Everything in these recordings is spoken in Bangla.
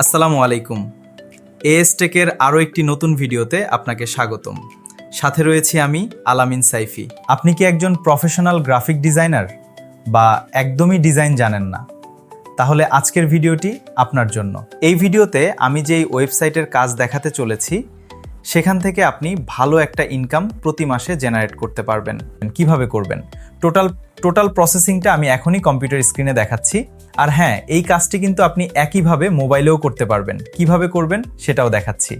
আসসালামু আলাইকুম। এএস টেকের আরও একটি নতুন ভিডিওতে আপনাকে স্বাগতম। সাথে রয়েছি আমি আলামিন সাইফি। আপনি কি একজন প্রফেশনাল গ্রাফিক ডিজাইনার বা একদমই ডিজাইন জানেন না? তাহলে আজকের ভিডিওটি আপনার জন্য। এই ভিডিওতে আমি যেই ওয়েবসাইটের কাজ দেখাতে চলেছি সেখান থেকে আপনি ভালো একটা ইনকাম প্রতি মাসে জেনারেট করতে পারবেন। কিভাবে করবেন টোটাল প্রসেসিংটা আমি এখনই কম্পিউটার স্ক্রিনে দেখাচ্ছি। আর হ্যাঁ, এই কাজটি কিন্তু আপনি একইভাবে মোবাইলেও করতে পারবেন। কিভাবে করবেন সেটাও দেখাচ্ছি।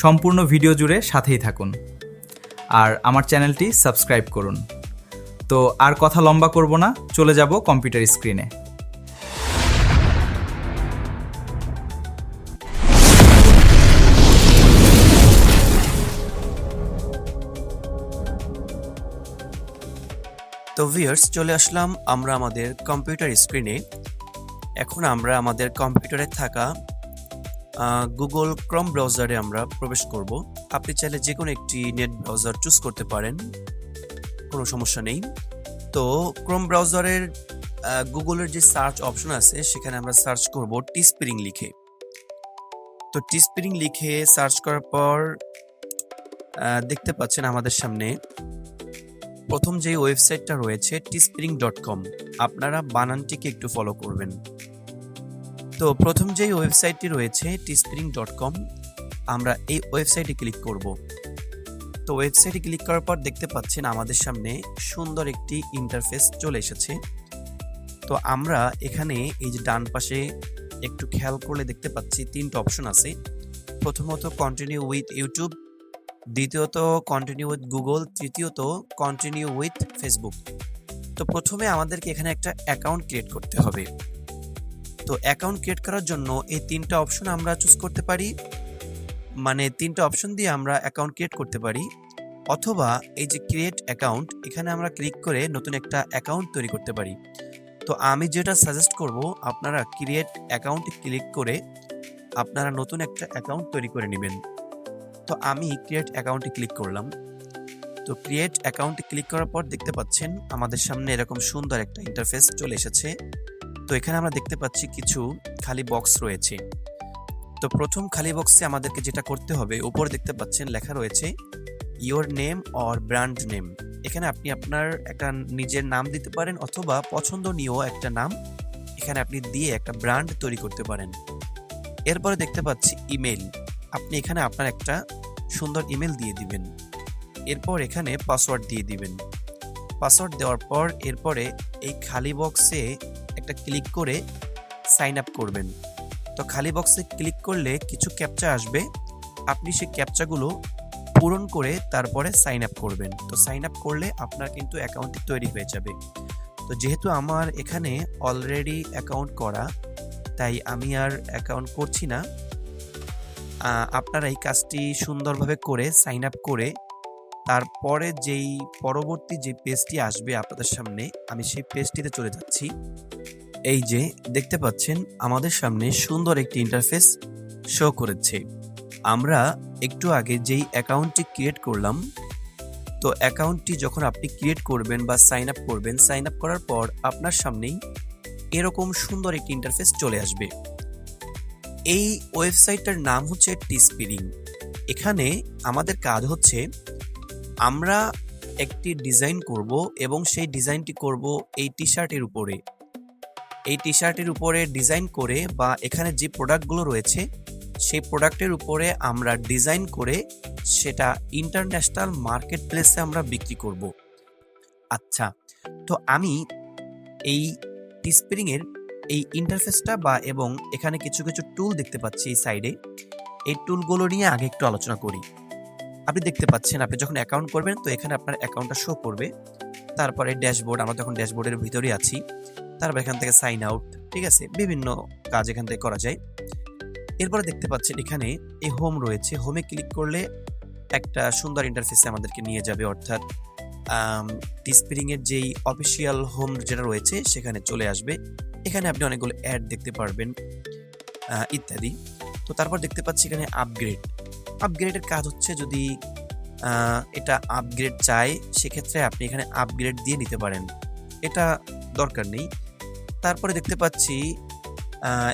সম্পূর্ণ ভিডিও জুড়ে সাথেই থাকুন আর আমার চ্যানেলটি সাবস্ক্রাইব করুন। তো আর কথা লম্বা করব না, চলে যাব কম্পিউটার স্ক্রিনে। তো ভিউয়ার্স, চলে আসলাম আমরা আমাদের কম্পিউটার স্ক্রিনে। এখন আমরা আমাদের কম্পিউটারে থাকা গুগল ক্রোম ব্রাউজারে আমরা প্রবেশ করব। আপনি চাইলে যে কোনো একটি নেট ব্রাউজার চুজ করতে পারেন, কোনো সমস্যা নেই। তো ক্রোম ব্রাউজারের গুগলের যে সার্চ অপশন আছে সেখানে আমরা সার্চ করব টিস্প্রিং লিখে। তো টিস্প্রিং লিখে সার্চ করার পর দেখতে পাচ্ছেন আমাদের সামনে প্রথম যে ওয়েবসাইটটা রয়েছে teespring.com। আপনারা বানানটিকে একটু ফলো করবেন। তো প্রথম যে ওয়েবসাইটটি রয়েছে teespring.com, আমরা এই ওয়েবসাইটে ক্লিক করব। তো ওয়েবসাইটে ক্লিক করার পর দেখতে পাচ্ছেন আমাদের সামনে সুন্দর একটি ইন্টারফেস চলে এসেছে। তো আমরা এখানে এই যে ডান পাশে একটু খেয়াল করলে দেখতে পাচ্ছি তিনটা অপশন আছে। প্রথমত কন্টিনিউ উইথ ইউটিউব, দ্বিতীয়ত কন্টিনিউ উইথ গুগল, তৃতীয়ত কন্টিনিউ উইথ ফেসবুক। তো প্রথমে আমাদেরকে এখানে একটা অ্যাকাউন্ট ক্রিয়েট করতে হবে। তো অ্যাকাউন্ট ক্রিয়েট করার জন্য এই তিনটা অপশন আমরা চুজ করতে পারি, মানে তিনটা অপশন দিয়ে আমরা অ্যাকাউন্ট ক্রিয়েট করতে পারি। অথবা এই যে ক্রিয়েট অ্যাকাউন্ট, এখানে আমরা ক্লিক করে নতুন একটা অ্যাকাউন্ট তৈরি করতে পারি। তো আমি যেটা সাজেস্ট করব, আপনারা ক্রিয়েট অ্যাকাউন্টে ক্লিক করে আপনারা নতুন একটা অ্যাকাউন্ট তৈরি করে নেবেন। তো আমি ক্রিয়েট অ্যাকাউন্টে ক্লিক করলাম। তো ক্রিয়েট অ্যাকাউন্টে ক্লিক করার পর দেখতে পাচ্ছেন আমাদের সামনে এরকম সুন্দর একটা ইন্টারফেস চলে এসেছে। তো এখানে আমরা দেখতে পাচ্ছি কিছু খালি বক্স রয়েছে। তো প্রথম খালি বক্সে আমাদেরকে যেটা করতে হবে, উপরে দেখতে পাচ্ছেন লেখা রয়েছে your name or brand name. এখানে আপনি আপনার একটা নিজের নাম দিতে পারেন অথবা পছন্দনীয় একটা নাম এখানে আপনি দিয়ে একটা ব্র্যান্ড তৈরি করতে পারেন। এরপরে দেখতে পাচ্ছি ইমেল, আপনি এখানে আপনার একটা সুন্দর ইমেল দিয়ে দিবেন। এরপর এখানে পাসওয়ার্ড দিয়ে দিবেন। পাসওয়ার্ড দেওয়ার পর এরপরে এই খালি বক্সে একটা ক্লিক করে সাইন আপ করবেন। তো খালি বক্সে ক্লিক করলে কিছু ক্যাপচা আসবে, আপনি সেই ক্যাপচাগুলো পূরণ করে তারপরে সাইন আপ করবেন। তো সাইন আপ করলে আপনার কিন্তু অ্যাকাউন্টটি তৈরি হয়ে যাবে। তো যেহেতু আমার এখানে অলরেডি অ্যাকাউন্ট করা, তাই আমি আর অ্যাকাউন্ট করছি না। আপনারা এই কাজটি সুন্দরভাবে করে সাইন আপ করে তারপরে পরবর্তী যে পেজটি আসবে আপনাদের সামনে, আমি সেই পেজটিতে চলে যাচ্ছি। এই যে দেখতে পাচ্ছেন আমাদের সামনে সুন্দর একটি ইন্টারফেস শো করেছে। আমরা একটু আগে যেই অ্যাকাউন্টটি ক্রিয়েট করলাম, তো অ্যাকাউন্টটি যখন আপনি ক্রিয়েট করবেন বা সাইন আপ করবেন, সাইন আপ করার পর আপনার সামনেই এরকম সুন্দর একটি ইন্টারফেস চলে আসবে। এই ওয়েবসাইটটার নাম হচ্ছে টিস্প্রিং। এখানে আমাদের কাজ হচ্ছে আমরা একটি ডিজাইন করব এবং সেই ডিজাইনটি করব এই টি শার্টের উপরে। এই টি শার্টের উপরে ডিজাইন করে বা এখানে যে প্রোডাক্টগুলো রয়েছে সেই প্রোডাক্টের উপরে আমরা ডিজাইন করে সেটা ইন্টারন্যাশনাল মার্কেট প্লেসে আমরা বিক্রি করব। আচ্ছা, তো আমি এই টিস্প্রিংয়ের এই ইন্টারফেসটা এবং এখানে কিছু কিছু টুল দেখতে পাচ্ছি এই সাইডে, এই টুলগুলো নিয়ে আগে একটু আলোচনা করি। আপনি দেখতে পাচ্ছেন আপনি যখন অ্যাকাউন্ট করবেন তো এখানে আপনার অ্যাকাউন্টটা শো করবে। তারপরে ড্যাশবোর্ড, আমরা তখন ড্যাশবোর্ডের ভিতরে আছি। তারপর এখান থেকে সাইন আউট, ঠিক আছে, বিভিন্ন কাজ এখান থেকে করা যায়। এরপরে দেখতে পাচ্ছেন এখানে এই হোম রয়েছে। হোমে ক্লিক করলে একটা সুন্দর ইন্টারফেসে আমাদেরকে নিয়ে যাবে, অর্থাৎ টিস্প্রিংয়ের যেই অফিসিয়াল হোম যেটা রয়েছে সেখানে চলে আসবে। এখানে আপনি অনেকগুলো অ্যাড দেখতে পারবেন ইত্যাদি। তো তারপর দেখতে পাচ্ছি এখানে আপগ্রেডের কাজ হচ্ছে, যদি এটা আপগ্রেড চাই সেক্ষেত্রে আপনি এখানে আপগ্রেড দিয়ে নিতে পারেন, এটা দরকার নেই। তারপরে দেখতে পাচ্ছি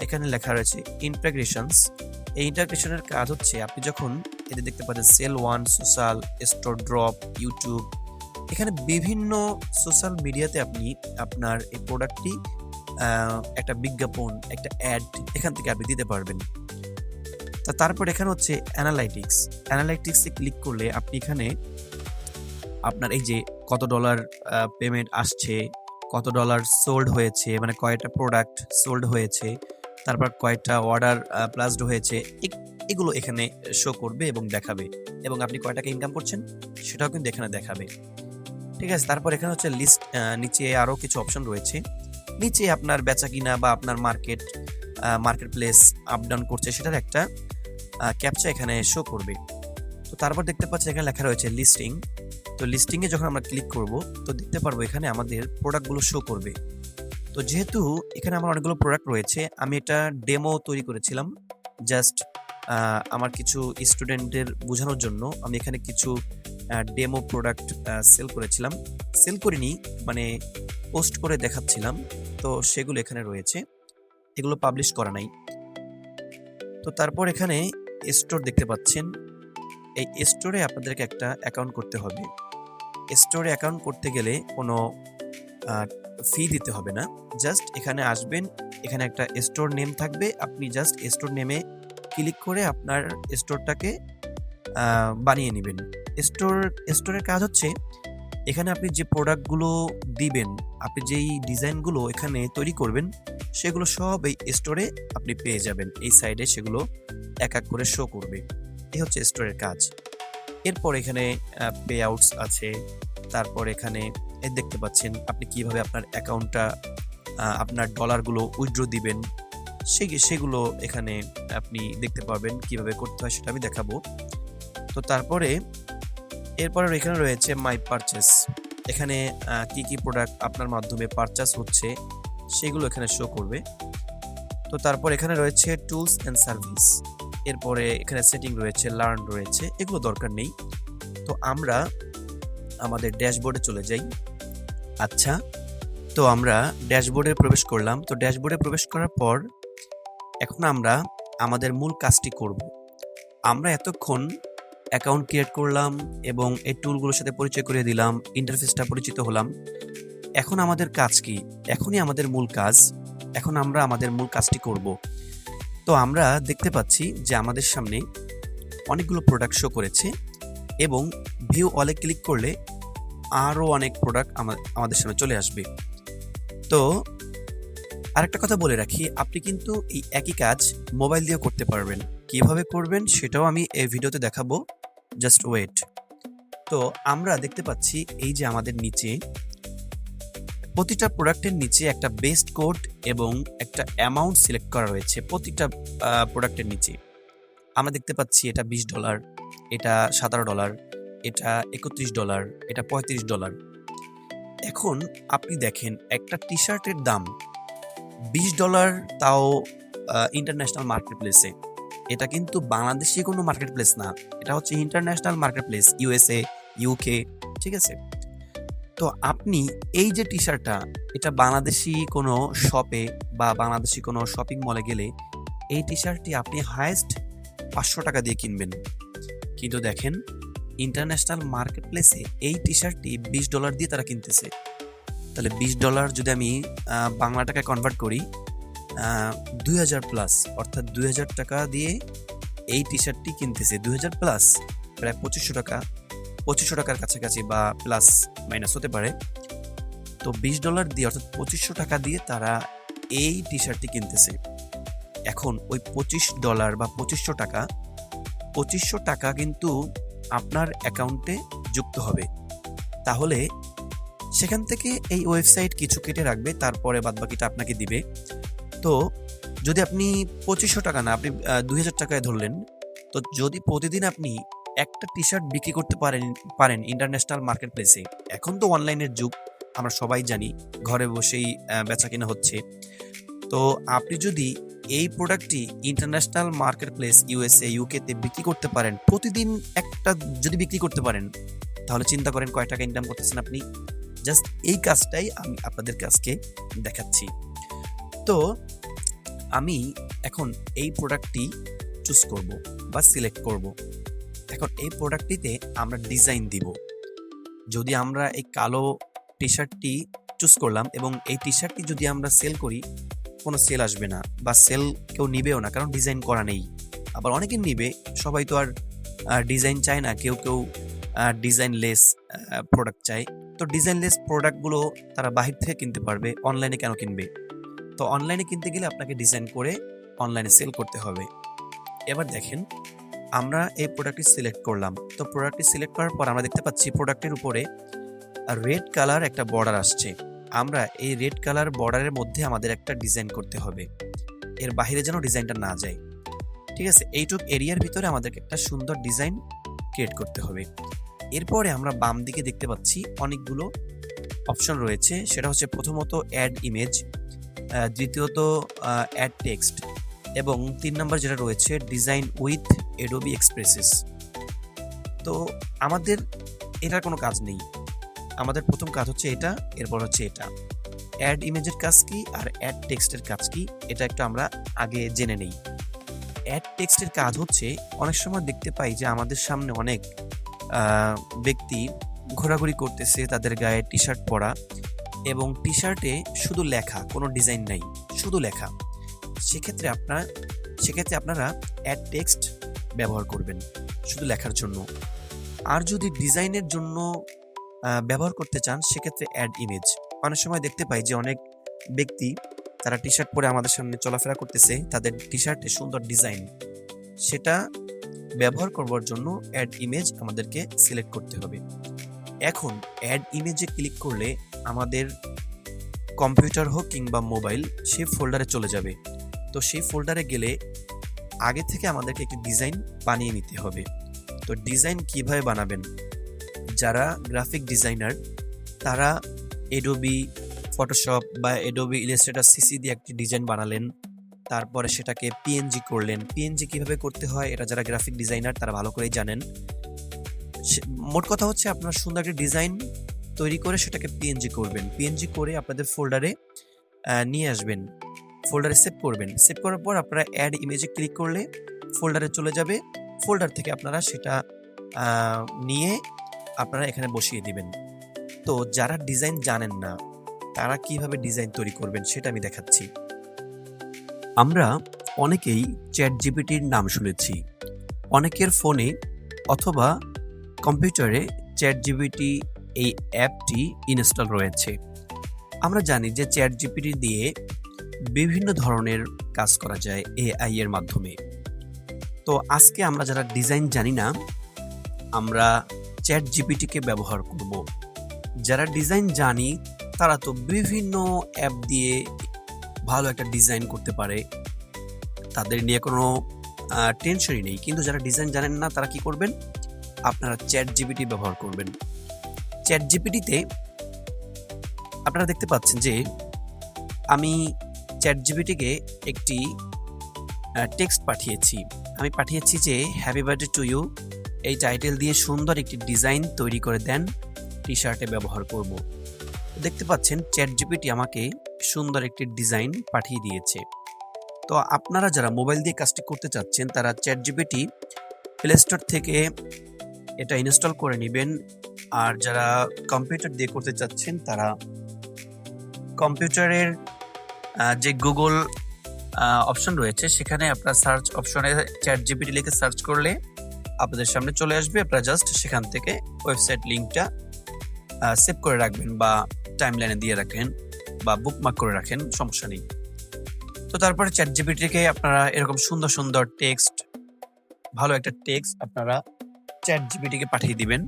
এখানে লেখা রয়েছে ইন্টাগ্রেশনস। এই ইন্টাগ্রেশনের কাজ হচ্ছে আপনি যখন এতে দেখতে পাচ্ছেন cell one, social, store drop, YouTube, এখানে বিভিন্ন সোশ্যাল মিডিয়াতে আপনি আপনার এই প্রোডাক্টটি একটা বিজ্ঞাপন, একটা অ্যাড এখান থেকে আপনি দিতে পারবেন। তারপর এখানে হচ্ছে অ্যানালাইটিক্সে ক্লিক করলে আপনি এখানে আপনার এই যে কত ডলার পেমেন্ট আসছে, কত ডলার সোল্ড হয়েছে, মানে কয়টা প্রোডাক্ট সোল্ড হয়েছে, তারপর কয়টা অর্ডার প্লাসড হয়েছে, এগুলো এখানে শো করবে এবং দেখাবে, এবং আপনি কয় টাকা ইনকাম করছেন সেটাও কিন্তু এখানে দেখাবে। ঠিক আছে, তারপর এখানে হচ্ছে লিস্ট, নিচে আরও কিছু অপশন রয়েছে। নিচে আপনার বেচা কিনা বা আপনার মার্কেট প্লেস আপ ডাউন করছে সেটার একটা ক্যাপচা এখানে শো করবে। তো তারপর দেখতে পাচ্ছি এখানে লেখা রয়েছে লিস্টিং। তো লিস্টিংয়ে যখন আমরা ক্লিক করব তো দেখতে পারবো এখানে আমাদের প্রোডাক্টগুলো শো করবে। তো যেহেতু এখানে আমার অনেকগুলো প্রোডাক্ট রয়েছে, আমি এটা ডেমো তৈরি করেছিলাম জাস্ট আমার কিছু স্টুডেন্টদের বোঝানোর জন্য। আমি এখানে কিছু ডেমো প্রোডাক্ট সেল করেছিলাম, সেল করিনি মানে পোস্ট করে দেখাচ্ছিলাম। তো সেগুলো এখানে রয়েছে, এগুলো পাবলিশ করা নাই। তো তারপর এখানে স্টোর দেখতে পাচ্ছেন, এই স্টোরে আপনাদেরকে একটা অ্যাকাউন্ট করতে হবে। স্টোরে অ্যাকাউন্ট করতে গেলে কোনো ফি দিতে হবে না, জাস্ট এখানে আসবেন, এখানে একটা স্টোর নেম থাকবে, আপনি জাস্ট স্টোর নেমে ক্লিক করে আপনার স্টোরটাকে বানিয়ে নেবেন। স্টোরের কাজ হচ্ছে এখানে আপনি যে প্রোডাক্টগুলো দিবেন, আপনি যেই ডিজাইনগুলো এখানে তৈরি করবেন সেগুলো সব এই স্টোরে আপনি পেয়ে যাবেন। এই সাইডে সেগুলো এক এক করে শো করবে। এই হচ্ছে স্টোরের কাজ। এরপর এখানে পে আউটস আছে, তারপর এখানে দেখতে পাচ্ছেন আপনি কিভাবে আপনার অ্যাকাউন্টটা আপনার ডলারগুলো উইথড্র দিবেন, সেগুলো এখানে আপনি দেখতে পাবেন কিভাবে করতে হয়, সেটা আমি দেখাবো। তো তারপরে এরপরে এখানে রয়েছে মাই পারচেস। এখানে কি কি প্রোডাক্ট আপনার মাধ্যমে পারচেস হচ্ছে সেগুলো এখানে শো করবে। তো তারপর এখানে রয়েছে টুলস অ্যান্ড সার্ভিস, এরপরে এখানে সেটিং রয়েছে, লার্ন রয়েছে, এগুলো দরকার নেই। তো আমরা আমাদের ড্যাশবোর্ডে চলে যাই। আচ্ছা, তো আমরা ড্যাশবোর্ডে প্রবেশ করলাম। তো ড্যাশবোর্ডে প্রবেশ করার পর এখন আমরা আমাদের মূল কাজটি করব। আমরা এতক্ষণ অ্যাকাউন্ট ক্রিয়েট করলাম এবং এই টুলগুলোর সাথে পরিচয় করিয়ে দিলাম, ইন্টারফেসটা পরিচিত হলাম। এখন আমাদের কাজ কি? এখনই আমাদের মূল কাজ, এখন আমরা আমাদের মূল কাজটি করব। তো আমরা দেখতে পাচ্ছি যে আমাদের সামনে অনেকগুলো প্রোডাক্ট শো করেছে এবং ভিউ অলে ক্লিক করলে আরও অনেক প্রোডাক্ট আমাদের সামনে চলে আসবে। তো আরেকটা কথা বলে রাখি, আপনি কিন্তু এই একই কাজ মোবাইল দিয়েও করতে পারবেন। কিভাবে করবেন সেটাও আমি এই ভিডিওতে দেখাবো, জাস্ট ওয়েট। তো আমরা দেখতে পাচ্ছি এই যে আমাদের নিচে প্রতিটা প্রোডাক্টের নিচে একটা বেস্ট কোড এবং একটা অ্যামাউন্ট সিলেক্ট করা রয়েছে। প্রতিটা প্রোডাক্টের নিচে আমরা দেখতে পাচ্ছি এটা $20, এটা $17, এটা $31, এটা $35। এখন আপনি দেখেন একটা টি শার্টের দাম $20, তাও ইন্টারন্যাশনাল মার্কেট প্লেসে। এটা কিন্তু বাংলাদেশি কোনো মার্কেট প্লেস না, এটা হচ্ছে international market place, USA, UK, ঠিক আছে। তো আপনি এই যে টি শার্টটা, এটা বাংলাদেশি কোনো শপে বা বাংলাদেশি কোনো শপিং মলে গেলে এই টি শার্টটি আপনি হায়েস্ট $500 দিয়ে কিনবেন। কিন্তু দেখেন ইন্টারন্যাশনাল মার্কেট প্লেসে এই টি শার্টটি $20 দিয়ে তারা কিনতেছে। তাহলে $20 যদি আমি বাংলা টাকায় কনভার্ট করি, 2000 প্লাস, অর্থাৎ 2000 টাকা দিয়ে এই টি শার্টটি কিনতেছে। 2000 প্লাস প্রায় $2500 টাকার কাছাকাছি বা প্লাস মাইনাস হতে পারে। তো $20 দিয়ে অর্থাৎ $2500 দিয়ে তারা এই টি শার্টটি কিনতেছে। এখন ওই $25 বা $2500 টাকা কিন্তু আপনার অ্যাকাউন্টে যুক্ত হবে। তাহলে সেখান থেকে এই ওয়েবসাইট কিছু কেটে রাখবে, তারপরে বাদবাকিটা আপনাকে দিবে। তো যদি আপনি $2500 না, আপনি 2000 টাকায় ধরলেন, তো যদি প্রতিদিন আপনি একটা টি শার্ট বিক্রি করতে পারেন ইন্টারন্যাশনাল মার্কেট প্লেসে, এখন তো অনলাইনের যুগ, আমরা সবাই জানি, ঘরে বসেই বেচা কেনা হচ্ছে। তো আপনি যদি এই প্রোডাক্টটি international market place USA, UK তে বিক্রি করতে পারেন, প্রতিদিন একটা যদি বিক্রি করতে পারেন, তাহলে চিন্তা করেন কয় টাকা ইনকাম করতেছেন আপনি। জাস্ট এই কাজটাই আমি আপনাদেরকে আজকে দেখাচ্ছি। তো আমি এখন এই প্রোডাক্টটি চুজ করব বা সিলেক্ট করব। এখন এই প্রোডাক্টটিতে আমরা ডিজাইন দিব। যদি আমরা এই কালো টি শার্টটি চুজ করলাম এবং এই টি শার্টটি যদি আমরা সেল করি, কোনো সেল আসবে না বা সেল কেউ নিবেও না, কারণ ডিজাইন করা নেই। আবার অনেকে নিবে, সবাই তো আর ডিজাইন চায় না, কেউ কেউ ডিজাইনলেস প্রোডাক্ট চায়। তো ডিজাইনলেস প্রোডাক্টগুলো তারা বাহির থেকে কিনতে পারবে, অনলাইনে কেন কিনবে? তো অনলাইনে কিনতে গেলে আপনাকে ডিজাইন করে অনলাইনে সেল করতে হবে। এবার দেখেন, আমরা এই প্রোডাক্টটি সিলেক্ট করলাম। তো প্রোডাক্টটি সিলেক্ট করার পর আমরা দেখতে পাচ্ছি প্রোডাক্টের উপরে রেড কালার একটা বর্ডার আসছে। আমরা এই রেড কালার বর্ডারের মধ্যে আমাদের একটা ডিজাইন করতে হবে, এর বাইরে যেন ডিজাইনটা না যায়। ঠিক আছে, এইটুক এরিয়ার ভিতরে আমাদেরকে একটা সুন্দর ডিজাইন ক্রিয়েট করতে হবে। এরপরে আমরা বাম দিকে দেখতে পাচ্ছি অনেকগুলো অপশন রয়েছে। সেটা হচ্ছে প্রথমত অ্যাড ইমেজ, দ্বিতীয়ত অ্যাড টেক্সট এবং 3 নম্বর যেটা রয়েছে ডিজাইন উইথ অ্যাডোবি এক্সপ্রেসেস। তো আমাদের এটার কোনো কাজ নেই, আমাদের প্রথম কাজ হচ্ছে এটা, এরপর হচ্ছে এটা। অ্যাড ইমেজের কাজ কি আর অ্যাড টেক্সটের কাজ কি, এটা একটু আমরা আগে জেনে নেই। অ্যাড টেক্সটের কাজ হচ্ছে, অনেক সময় দেখতে পাই যে আমাদের সামনে অনেক ব্যক্তি ঘোরাঘুরি করতেছে, তাদের গায়ে টি শার্ট পরা এবং টি শার্টে শুধু লেখা, কোনো ডিজাইন নাই, শুধু লেখা। সেক্ষেত্রে আপনারা অ্যাড টেক্সট ব্যবহার করবেন শুধু লেখার জন্য। আর যদি ডিজাইনের জন্য ব্যবহার করতে চান, সেক্ষেত্রে অ্যাড ইমেজ। অনেক সময় দেখতে পাই যে অনেক ব্যক্তি তারা টি শার্ট পরে আমাদের সামনে চলাফেরা করতেছে, তাদের টি শার্টে সুন্দর ডিজাইন, সেটা ব্যবহার করবার জন্য অ্যাড ইমেজ আমাদেরকে সিলেক্ট করতে হবে। এখন অ্যাড ইমেজে ক্লিক করলে আমাদের কম্পিউটার হোক কিংবা মোবাইল, সেই ফোল্ডারে চলে যাবে। তো সেই ফোল্ডারে গেলে আগে থেকে আমাদেরকে একটি ডিজাইন বানিয়ে নিতে হবে। তো ডিজাইন কিভাবে বানাবেন? যারা গ্রাফিক ডিজাইনার তারা অ্যাডোবি ফটোশপ বা অ্যাডোবি ইলাস্ট্রেটর সিসি দিয়ে একটি ডিজাইন বানালেন, তারপরে সেটাকে পিএনজি করলেন। পিএনজি কিভাবে করতে হয় এটা যারা গ্রাফিক ডিজাইনার তারা ভালো করেই জানেন। মোট কথা হচ্ছে আপনারা সুন্দর একটা ডিজাইন তৈরি করে সেটাকে পিএনজি করবেন। পিএনজি করে আপনাদের ফোল্ডারে নিয়ে আসবেন, ফোল্ডারে সেভ করবেন। সেভ করার পর আপনারা অ্যাড ইমেজে ক্লিক করলে ফোল্ডারে চলে যাবে। ফোল্ডার থেকে আপনারা সেটা নিয়ে আপনারা এখানে বসিয়ে দিবেন। তো যারা ডিজাইন জানেন না তারা কিভাবে ডিজাইন তৈরি করবেন সেটা আমি দেখাচ্ছি। আমরা অনেকেই চ্যাট জিপিটির নাম শুনেছি, অনেকের ফোনে অথবা কম্পিউটারে চ্যাট জিপিটি এই অ্যাপটি ইনস্টল রয়েছে। আমরা জানি যে চ্যাট জিপিটি দিয়ে বিভিন্ন ধরনের কাজ করা যায় এআই এর মাধ্যমে। তো আজকে আমরা যারা ডিজাইন জানি না, আমরা চ্যাট জিপিটিকে ব্যবহার করব। যারা ডিজাইন জানি তারা তো বিভিন্ন অ্যাপ দিয়ে ভালো একটা ডিজাইন করতে পারে, তাদের নিয়ে কোনো টেনশনই নেই। কিন্তু যারা ডিজাইন জানেন না তারা কি করবেন? আপনারা চ্যাট জিপিটি ব্যবহার করবেন। চ্যাট জিপিটিতে আপনারা দেখতে পাচ্ছেন যে আমি চ্যাট জিপিটিকে একটি টেক্সট পাঠিয়েছি। আমি পাঠিয়েছি যে হ্যাপি বার্থডে টু ইউ, এই টাইটেল দিয়ে সুন্দর একটি ডিজাইন তৈরি করে দেন, টি শার্টে ব্যবহার করব। দেখতে পাচ্ছেন চ্যাট জিপিটি আমাকে সুন্দর একটি ডিজাইন পাঠিয়ে দিয়েছে। তো আপনারা যারা মোবাইল দিয়ে কাজটি করতে চাচ্ছেন তারা চ্যাট জিপিটি প্লে স্টোর থেকে এটা ইনস্টল করে নেবেন। আর যারা কম্পিউটার দিয়ে করতে চাচ্ছেন তারা কম্পিউটারের যে গুগল অপশন রয়েছে সেখানে আপনার সার্চ অপশনে চ্যাট জিপিটি লিখে সার্চ করলে আপনাদের সামনে চলে আসবে। আপনারা জাস্ট সেখান থেকে ওয়েবসাইট লিঙ্কটা সেভ করে রাখবেন বা টাইমলাইনে দিয়ে রাখেন বা বুকমার্ক করে রাখেন, সমস্যা নেই। তো তারপরে চ্যাট জিপিটিকে আপনারা এরকম সুন্দর সুন্দর টেক্সট, ভালো একটা টেক্সট আপনারা চ্যাট জিপিটিকে পাঠিয়ে দিবেন।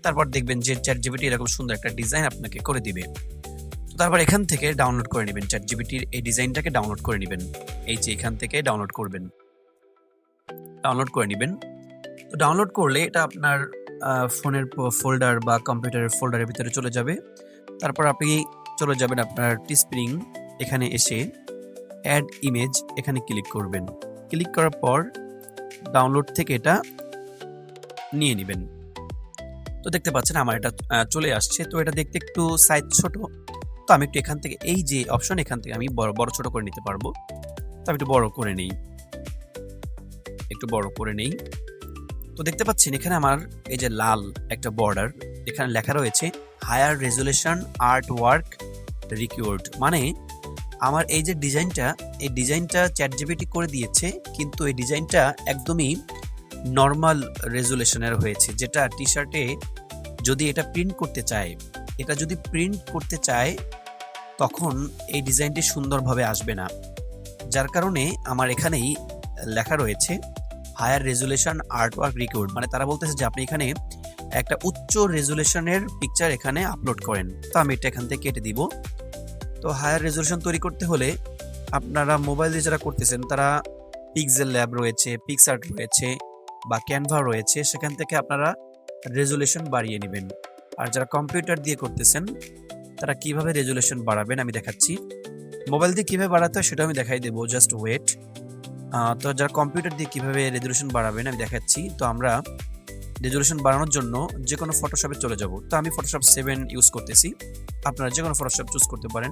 তারপর দেখবেন যে চ্যাট জিপিটি এরকম সুন্দর একটা ডিজাইন আপনাকে করে দিবে। তো তারপর এখান থেকে ডাউনলোড করে নেবেন, চ্যাট জিপিটির এই ডিজাইনটাকে ডাউনলোড করে নেবেন। এই যে এখান থেকে ডাউনলোড করবেন, ডাউনলোড করে নেবেন। তো ডাউনলোড করলে এটা আপনার ফোনের ফোল্ডার বা কম্পিউটারের ফোল্ডারের ভিতরে চলে যাবে। তারপর আপনি চলে যাবেন আপনার টিস্প্রিং, এখানে এসে অ্যাড ইমেজ এখানে ক্লিক করবেন। ক্লিক করার পর ডাউনলোড থেকে এটা নিয়ে নেবেন। তো দেখতে পাচ্ছেন আমার এটা চলে আসছে। তো এটা দেখতে একটু সাইজ ছোট, তো আমি একটু এখান থেকে এই যে অপশন এখান থেকে আমি বড় ছোট করে নিতে পারবো। তো আমি একটু বড় করে নেই, একটু বড় করে নেই। তো দেখতে পাচ্ছেন এখানে আমার এই যে লাল একটা বর্ডার, এখানে লেখা রয়েছে higher resolution art work required. মানে আমার এই যে ডিজাইনটা, এই ডিজাইনটা চ্যাটজিপিটি করে দিয়েছে, কিন্তু এই ডিজাইনটা একদমই নর্মাল রেজুলেশনের হয়েছে, যেটা টি শার্টে যদি এটা প্রিন্ট করতে চায়, এটা যদি প্রিন্ট করতে চায় তখন এই ডিজাইনটি সুন্দরভাবে আসবে না। যার কারণে আমার এখানেই লেখা রয়েছে higher resolution art work required. মানে তারা বলতেছে যে আপনি এখানে একটা উচ্চ রেজুলেশনের পিকচার এখানে আপলোড করেন। তো আমি এটা এখান থেকে কেটে দিব। তো হায়ার রেজুলেশন তৈরি করতে হলে আপনারা মোবাইল দিয়ে যারা করতেছেন তারা পিক্সেল ল্যাব রয়েছে, পিক্সআর্ট রয়েছে বা ক্যানভা রয়েছে, সেখান থেকে আপনারা রেজুলেশন বাড়িয়ে নেবেন। আর যারা কম্পিউটার দিয়ে করতেছেন তারা কিভাবে রেজুলেশন বাড়াবেন আমি দেখাচ্ছি। মোবাইল দিয়ে কিভাবে বাড়াতে হয় সেটা আমি দেখাই দেবো, জাস্ট ওয়েট। তো যারা কম্পিউটার দিয়ে কিভাবে রেজুলেশন বাড়াবেন আমি দেখাচ্ছি। তো আমরা রেজুলেশন বাড়ানোর জন্য যে কোনো ফটোশপে চলে যাব। তো আমি ফটোশপ 7 ইউজ করতেছি, আপনারা যে কোনো ফটোশপ চুজ করতে পারেন,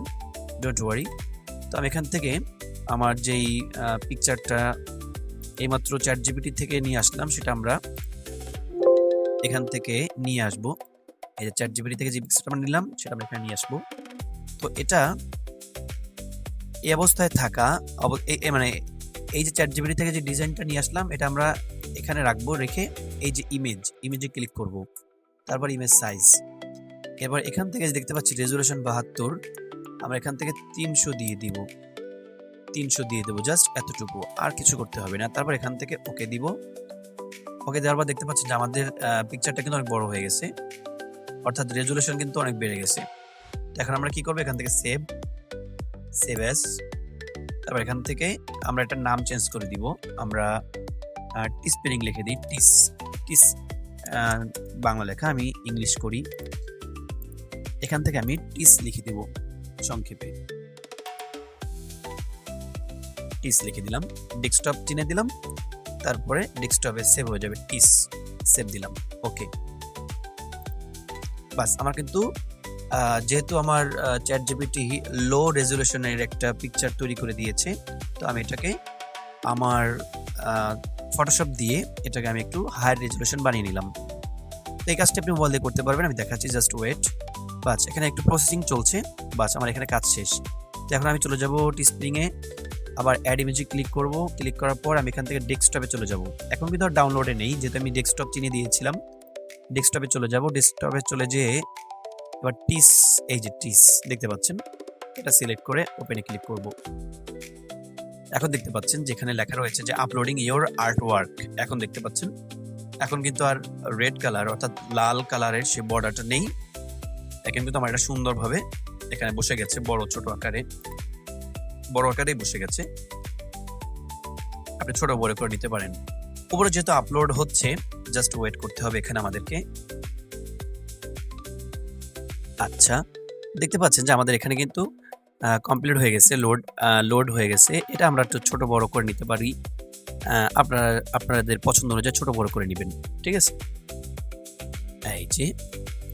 ডোন্ট ওয়ারি। তো আমি এখান থেকে আমার যেই পিকচারটা এইমাত্র চ্যাটজিপিটি থেকে নিয়ে আসলাম সেটা আমরা এখান থেকে নিয়ে আসব। এই যে চ্যাটজিপিটি থেকে যে পিকচারটা আমরা নিলাম সেটা আমরা এখানে নিয়ে আসবো। তো এটা এই অবস্থায় থাকা মানে এই যে চ্যাটজিপিটি থেকে যে ডিজাইনটা নিয়ে আসলাম এটা আমরা এখানে রাখবো, রেখে এই যে ইমেজে ক্লিক করব, তারপর ইমেজ সাইজ। এবার এখান থেকে দেখতে পাচ্ছি রেজুলেশন 72, আমরা এখান থেকে 300 দিয়ে দিব, 300 দিয়ে দেবো, জাস্ট এতটুকু, আর কিছু করতে হবে না। তারপর এখান থেকে ওকে দিব। ওকে দেওয়ার পর দেখতে পাচ্ছি যে আমাদের পিকচারটা কিন্তু অনেক বড় হয়ে গেছে, অর্থাৎ রেজুলেশন কিন্তু অনেক বেড়ে গেছে। তো এখন আমরা কি করবো, এখান থেকে সেভ অ্যাজ, তারপর এখান থেকে আমরা একটা নাম চেঞ্জ করে দিব। আমরা টি স্পেলিং লিখে দিই, টিস বাংলা লেখা, আমি ইংলিশ করি। এখান থেকে আমি টিস লিখে দিব, সংক্ষেপে টিস লিখে দিলাম, ডেস্কটপ চিনে দিলাম, তারপরে ডেস্কটপে সেভ হয়ে যাবে, টিস সেভ দিলাম, ওকে। বাস আমার কিন্তু যেহেতু আমার চ্যাটজিপিটি লো রেজুলেশনের একটা পিকচার তৈরি করে দিয়েছে, তো আমি এটাকে আমার ফটোশপ দিয়ে এটাকে আমি একটু হায়ার রেজুলেশন বানিয়ে নিলাম। তো এই কাজটা আপনি মোবাইল দিয়ে করতে পারবেন, আমি দেখাচ্ছি, জাস্ট ওয়েট। বাস এখানে একটু প্রসেসিং চলছে, বাস আমার এখানে কাজ শেষ। তো এখন আমি চলে যাব টি স্প্রিংয়ে, আবার অ্যাড ইমেজে ক্লিক করব, ক্লিক করার পর আমি এখান থেকে ডেস্কটপে চলে যাব। এখন কিন্তু আর ডাউনলোডে নেই, যেহেতু আমি ডেস্কটপ চিনে দিয়েছিলাম। ডেস্কটপে চলে যাব, ডেস্কটপে চলে যেয়ে এবার টিস, এই যে টিস দেখতে পাচ্ছেন, এটা সিলেক্ট করে ওপেনে ক্লিক করব। এখন দেখতে পাচ্ছেন যেখানে লেখা রয়েছে যে আপলোডিং ইওর আর্ট ওয়ার্ক, এখন দেখতে পাচ্ছেন এখন কিন্তু আর রেড কালার অর্থাৎ লাল কালারের সে বর্ডারটা নেই। এখন কিন্তু আমার এটা সুন্দরভাবে এখানে বসে গেছে, বড় আকারে বসে গেছে। আপনি ছোট বড় করে নিতে পারেন। উপরে যেহেতু আপলোড হচ্ছে, জাস্ট ওয়েট করতে হবে এখানে আমাদেরকে। আচ্ছা, দেখতে পাচ্ছেন যে আমাদের এখানে কিন্তু কমপ্লিট হয়ে গেছে, লোড হয়ে গেছে। এটা আমরা একটু ছোট বড় করে নিতে পারি, আপনাদের পছন্দ অনুযায়ী ছোট বড় করে নেবেন, ঠিক আছে। এই যে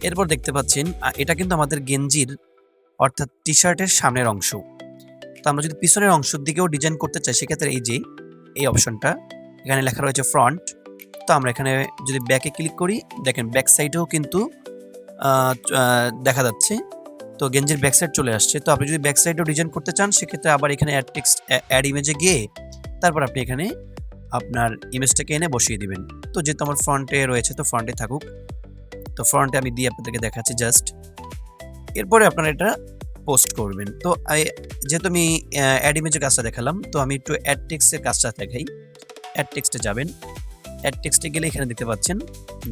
এরপর দেখতে পাচ্ছেন এটা কিন্তু আমাদের গেঞ্জির অর্থাৎ টি শার্টের সামনের অংশ। তো আমরা যদি পিছনের অংশের দিকেও ডিজাইন করতে চাই, সেক্ষেত্রে এই যে এই অপশনটা এখানে লেখা রয়েছে ফ্রন্ট। তো আমরা এখানে যদি ব্যাকে ক্লিক করি, দেখেন ব্যাক সাইডেও কিন্তু দেখা যাচ্ছে। তো গেঞ্জির ব্যাক সাইড চলে আসছে। তো আপনি যদি ব্যাক সাইডেও ডিজাইন করতে চান, সেক্ষেত্রে আবার এখানে অ্যাড ইমেজে গিয়ে তারপর আপনি এখানে আপনার ইমেজটাকে এনে বসিয়ে দিবেন। তো যেহেতু আমার ফ্রন্টে রয়েছে, তো ফ্রন্টে থাকুক। তো ফ্রন্টে আমি দিয়ে আপনাদেরকে দেখাচ্ছি জাস্ট। এরপরে আপনারা এটা পোস্ট করবেন। তো যেহেতু আমি অ্যাড ইমেজের কাজটা দেখালাম, তো আমি একটু অ্যাড টেক্সটের কাজটা দেখাই। অ্যাড টেক্সটে যাবেন, অ্যাড টেক্সটে গেলে এখানে দেখতে পাচ্ছেন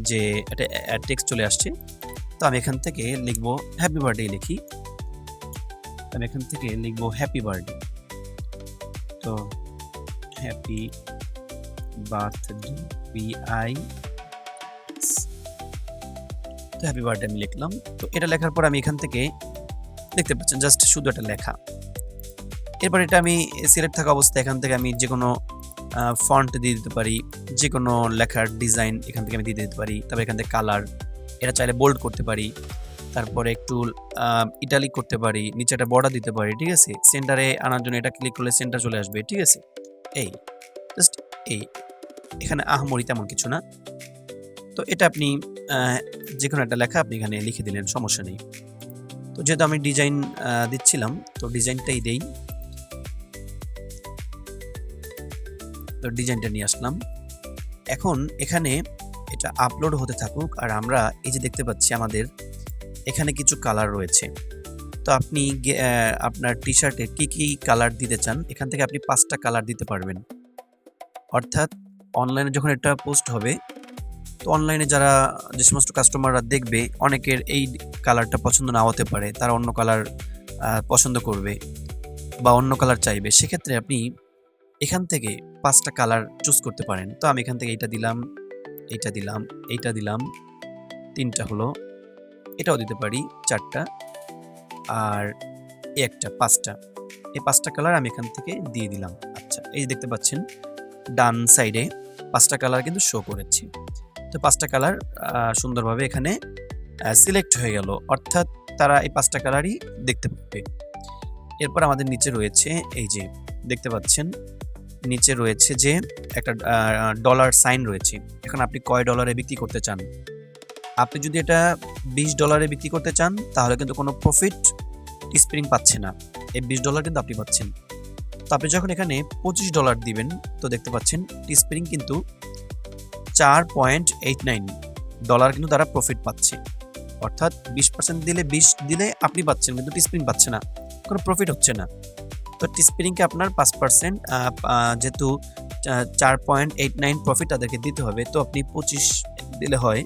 যে এটা অ্যাড টেক্সট চলে আসছে। তো আমি এখান থেকে লিখবো হ্যাপি বার্থডে লিখি, আমি এখান থেকে লিখবো হ্যাপি বার্থডে। তো হ্যাপি বার্থডে BI, তো হ্যাপি বার্থডে আমি লিখলাম। তো এটা লেখার পর আমি এখান থেকে দেখতে পাচ্ছেন জাস্ট শুধু একটা লেখা। এরপর এটা আমি সিলেক্ট থাকা অবস্থায় এখান থেকে আমি যে কোনো ফন্ট দিয়ে দিতে পারি, যে কোনো লেখার ডিজাইন এখান থেকে আমি দিয়ে দিতে পারি। তারপর এখান থেকে কালার, এটা চাইলে বোল্ড করতে পারি, তারপরে একটু ইটালিক করতে পারি, নিচে একটা বর্ডার দিতে পারি, ঠিক আছে? সেন্টারে আনার জন্য এটা ক্লিক করলে সেন্টার চলে আসবে, ঠিক আছে? এই জাস্ট এই এখানে আহামরি তেমন কিছু না। তো এটা আপনি যে কোনো একটা লেখা আপনি এখানে লিখে দিলেন, সমস্যা নেই। তো যেহেতু আমি ডিজাইন দিচ্ছিলাম, তো ডিজাইনটাই দেই। তো ডিজাইনটা নিয়ে আসলাম। এখন এখানে এটা আপলোড হতে থাকুক, আর আমরা এই যে দেখতে পাচ্ছি আমাদের এখানে কিছু কালার রয়েছে। তো আপনি আপনার টি শার্টে কি কি কালার দিতে চান, এখান থেকে আপনি 5টা কালার দিতে পারবেন। অর্থাৎ অনলাইনে যখন এটা পোস্ট হবে, তো অনলাইনে যে সমস্ত কাস্টমাররা দেখবে, অনেকের এই কালারটা পছন্দ নাও হতে পারে, তারা অন্য কালার পছন্দ করবে বা অন্য কালার চাইবে। সেক্ষেত্রে আপনি এখান থেকে 5টা কালার চুজ করতে পারেন। তো আমি এখান থেকে এইটা দিলাম, এইটা দিলাম, এইটা দিলাম, 3টা হলো, এটাও দিতে পারি 4টা, আর একটা 5টা। এই 5টা কালার আমি এখান থেকে দিয়ে দিলাম। আচ্ছা, এই যে দেখতে পাচ্ছেন ডান সাইডে 5টা কালার কিন্তু শো করেছে। তো 5টা কালার সুন্দরভাবে এখানে সিলেক্ট হয়ে গেল, অর্থাৎ তারা এই 5টা কালারই দেখতে পাবে। এরপর আমাদের নিচে রয়েছে, এই যে দেখতে পাচ্ছেন নিচে রয়েছে যে একটা ডলার সাইন রয়েছে। এখন আপনি কয় ডলারে বিক্রি করতে চান। আপনি যদি এটা $20 বিক্রি করতে চান, তাহলে কিন্তু কোনো প্রফিট স্প্রিং পাচ্ছে না। এই $20 কিন্তু আপনি পাচ্ছেন। তো আপনি যখন এখানে $25 দিবেন, তো দেখতে পাচ্ছেন স্প্রিং কিন্তু $4.89 কিন্তু তারা প্রফিট পাচ্ছে। অর্থাৎ 20% দিলে 20 দিলে আপনি পাচ্ছেন, কিন্তু টিস্প্রিং পাচ্ছে না, কোনো প্রফিট হচ্ছে না। তো টিস্প্রিংকে আপনার 5% যেহেতু 4.89 প্রফিট তাদেরকে দিতে হবে, তো আপনি 25 দিলে হয়,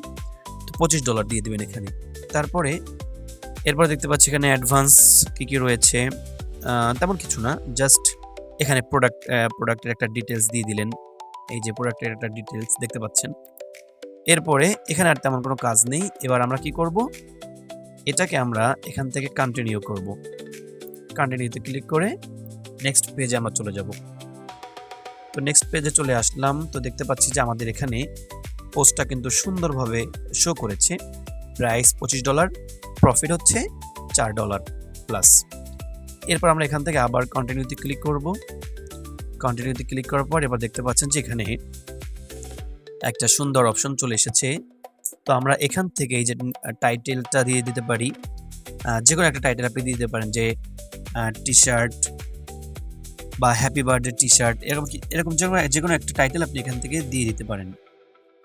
তো $25 দিয়ে দেবেন এখানে। তারপরে এরপর দেখতে পাচ্ছি এখানে অ্যাডভান্স কি রয়েছে, তেমন কিছু না, জাস্ট এখানে প্রোডাক্টের একটা ডিটেলস দিয়ে দিলেন। এই যে প্রোডাক্টের একটা ডিটেলস দেখতে পাচ্ছেন। এরপরে এখানে আর তেমন কোনো কাজ নেই। এবার আমরা কি করব, এটাকে আমরা এখান থেকে কন্টিনিউ করব। কন্টিনিউতে ক্লিক করে নেক্সট পেজে আমরা চলে যাব। তো নেক্সট পেজে চলে আসলাম। তো দেখতে পাচ্ছি যে আমাদের এখানে পোস্টটা কিন্তু সুন্দরভাবে শো করেছে। প্রাইস $25, প্রফিট হচ্ছে $4 প্লাস। এরপর আমরা এখান থেকে আবার কন্টিনিউতে ক্লিক করব। কন্টিনিউতে ক্লিক করার পর এবার দেখতে পাচ্ছেন যে এখানে একটা সুন্দর অপশন চলে এসেছে। তো আমরা এখান থেকে এই যে টাইটেলটা দিয়ে দিতে পারি, যে কোনো একটা টাইটেল আপনি দিয়ে দিতে পারেন, যে টি শার্ট বা হ্যাপি বার্থডে টি শার্ট, এরকম যে কোনো একটা টাইটেল আপনি এখান থেকে দিয়ে দিতে পারেন।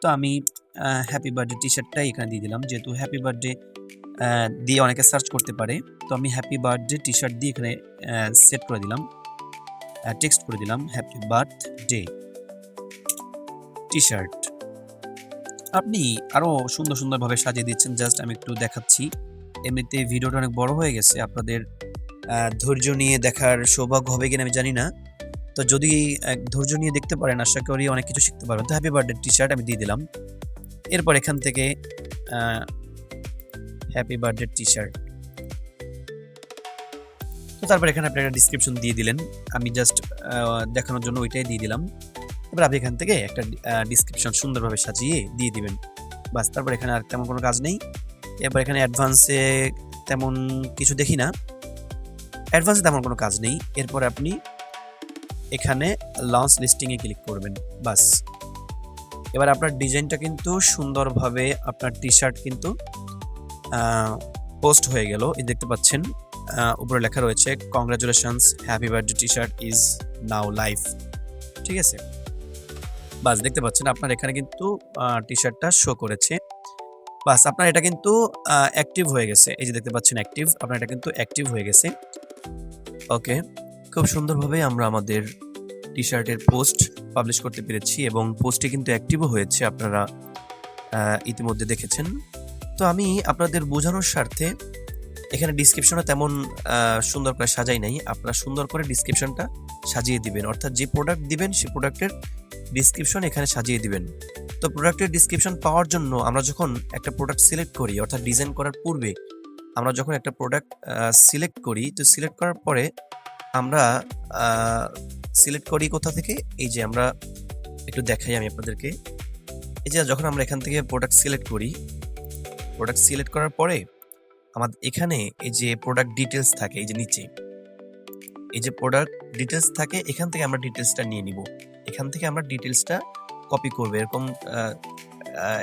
তো আমি হ্যাপি বার্থডে টি শার্টটাই এখানে দিয়ে দিলাম, যেহেতু হ্যাপি বার্থডে দিয়ে অনেকে সার্চ করতে পারে। তো আমি হ্যাপি বার্থডে টি শার্ট দিয়ে এখানে সেট করে দিলাম, টেক্সট করে দিলাম হ্যাপি বার্থডে টি শার্ট। আপনি আরও সুন্দরভাবে সাজিয়ে দিচ্ছেন, জাস্ট আমি একটু দেখাচ্ছি। এমনিতে ভিডিওটা অনেক বড় হয়ে গেছে, আপনাদের ধৈর্য নিয়ে দেখার সৌভাগ্য হবে কিনা আমি জানি না। তো যদি ধৈর্য নিয়ে দেখতে পারেন, আশা করি অনেক কিছু শিখতে পারবেন। তো হ্যাপি বার্থডে টি শার্ট আমি দিয়ে দিলাম। এরপর এখান থেকে হ্যাপি বার্থডে টি শার্ট, তো তারপর এখানে আপনি একটা ডিসক্রিপশন দিয়ে দিলেন। আমি জাস্ট দেখানোর জন্য ওইটাই দিয়ে দিলাম। এবার আপনি এখান থেকে একটা ডিসক্রিপশন সুন্দরভাবে সাজিয়ে দিয়ে দিবেন, বাস। তারপর এখানে আর তেমন কোনো কাজ নেই। এবার এখানে অ্যাডভান্সে তেমন কিছু দেখি না, অ্যাডভান্সে তেমন কোনো কাজ নেই। এরপর আপনি এখানে লঞ্চ লিস্টিংয়ে ক্লিক করবেন, বাস। এবার আপনার ডিজাইনটা কিন্তু সুন্দরভাবে আপনার টি শার্ট কিন্তু পোস্ট হয়ে গেল। এই দেখতে পাচ্ছেন উপরে লেখা রয়েছে congratulations, happy birthday T shirt is now live, ঠিক আছে। বাস, দেখতে পাচ্ছেন আপনার এখানে কিন্তু টি শার্টটা শো করেছে। বাস, আপনার এটা কিন্তু অ্যাক্টিভ হয়ে গেছে। এই যে দেখতে পাচ্ছেন অ্যাক্টিভ, আপনার এটা কিন্তু অ্যাক্টিভ হয়ে গেছে। ওকে, খুব সুন্দরভাবে আমরা আমাদের টি শার্টের পোস্ট পাবলিশ করতে পেরেছি এবং পোস্টটি কিন্তু অ্যাক্টিভও হয়েছে, আপনারা ইতিমধ্যে দেখেছেন। তো আমি আপনাদের বোঝানোর স্বার্থে এখানে ডিসক্রিপশনটা তেমন সুন্দর করে সাজাই নাই। আপনারা সুন্দর করে ডিসক্রিপশনটা সাজিয়ে দিবেন, অর্থাৎ যে প্রোডাক্ট দিবেন সেই প্রোডাক্টের ডিসক্রিপশন এখানে সাজিয়ে দিবেন। তো প্রোডাক্টের ডিসক্রিপশন পাওয়ার জন্য আমরা যখন একটা প্রোডাক্ট সিলেক্ট করি, অর্থাৎ ডিজাইন করার পূর্বে আমরা যখন একটা প্রোডাক্ট সিলেক্ট করি, তো সিলেক্ট করার পরে আমরা সিলেক্ট করি কোথা থেকে, এই যে আমরা একটু দেখাই আমি আপনাদেরকে। এই যে যখন আমরা এখান থেকে প্রোডাক্ট সিলেক্ট করি, প্রোডাক্ট সিলেক্ট করার পরে আমাদের এখানে এই যে প্রোডাক্ট ডিটেলস থাকে, এই যে নিচে এই যে প্রোডাক্ট ডিটেলস থাকে, এখান থেকে আমরা ডিটেলসটা নিয়ে নিব। এখান থেকে আমরা ডিটেলসটা কপি করবো,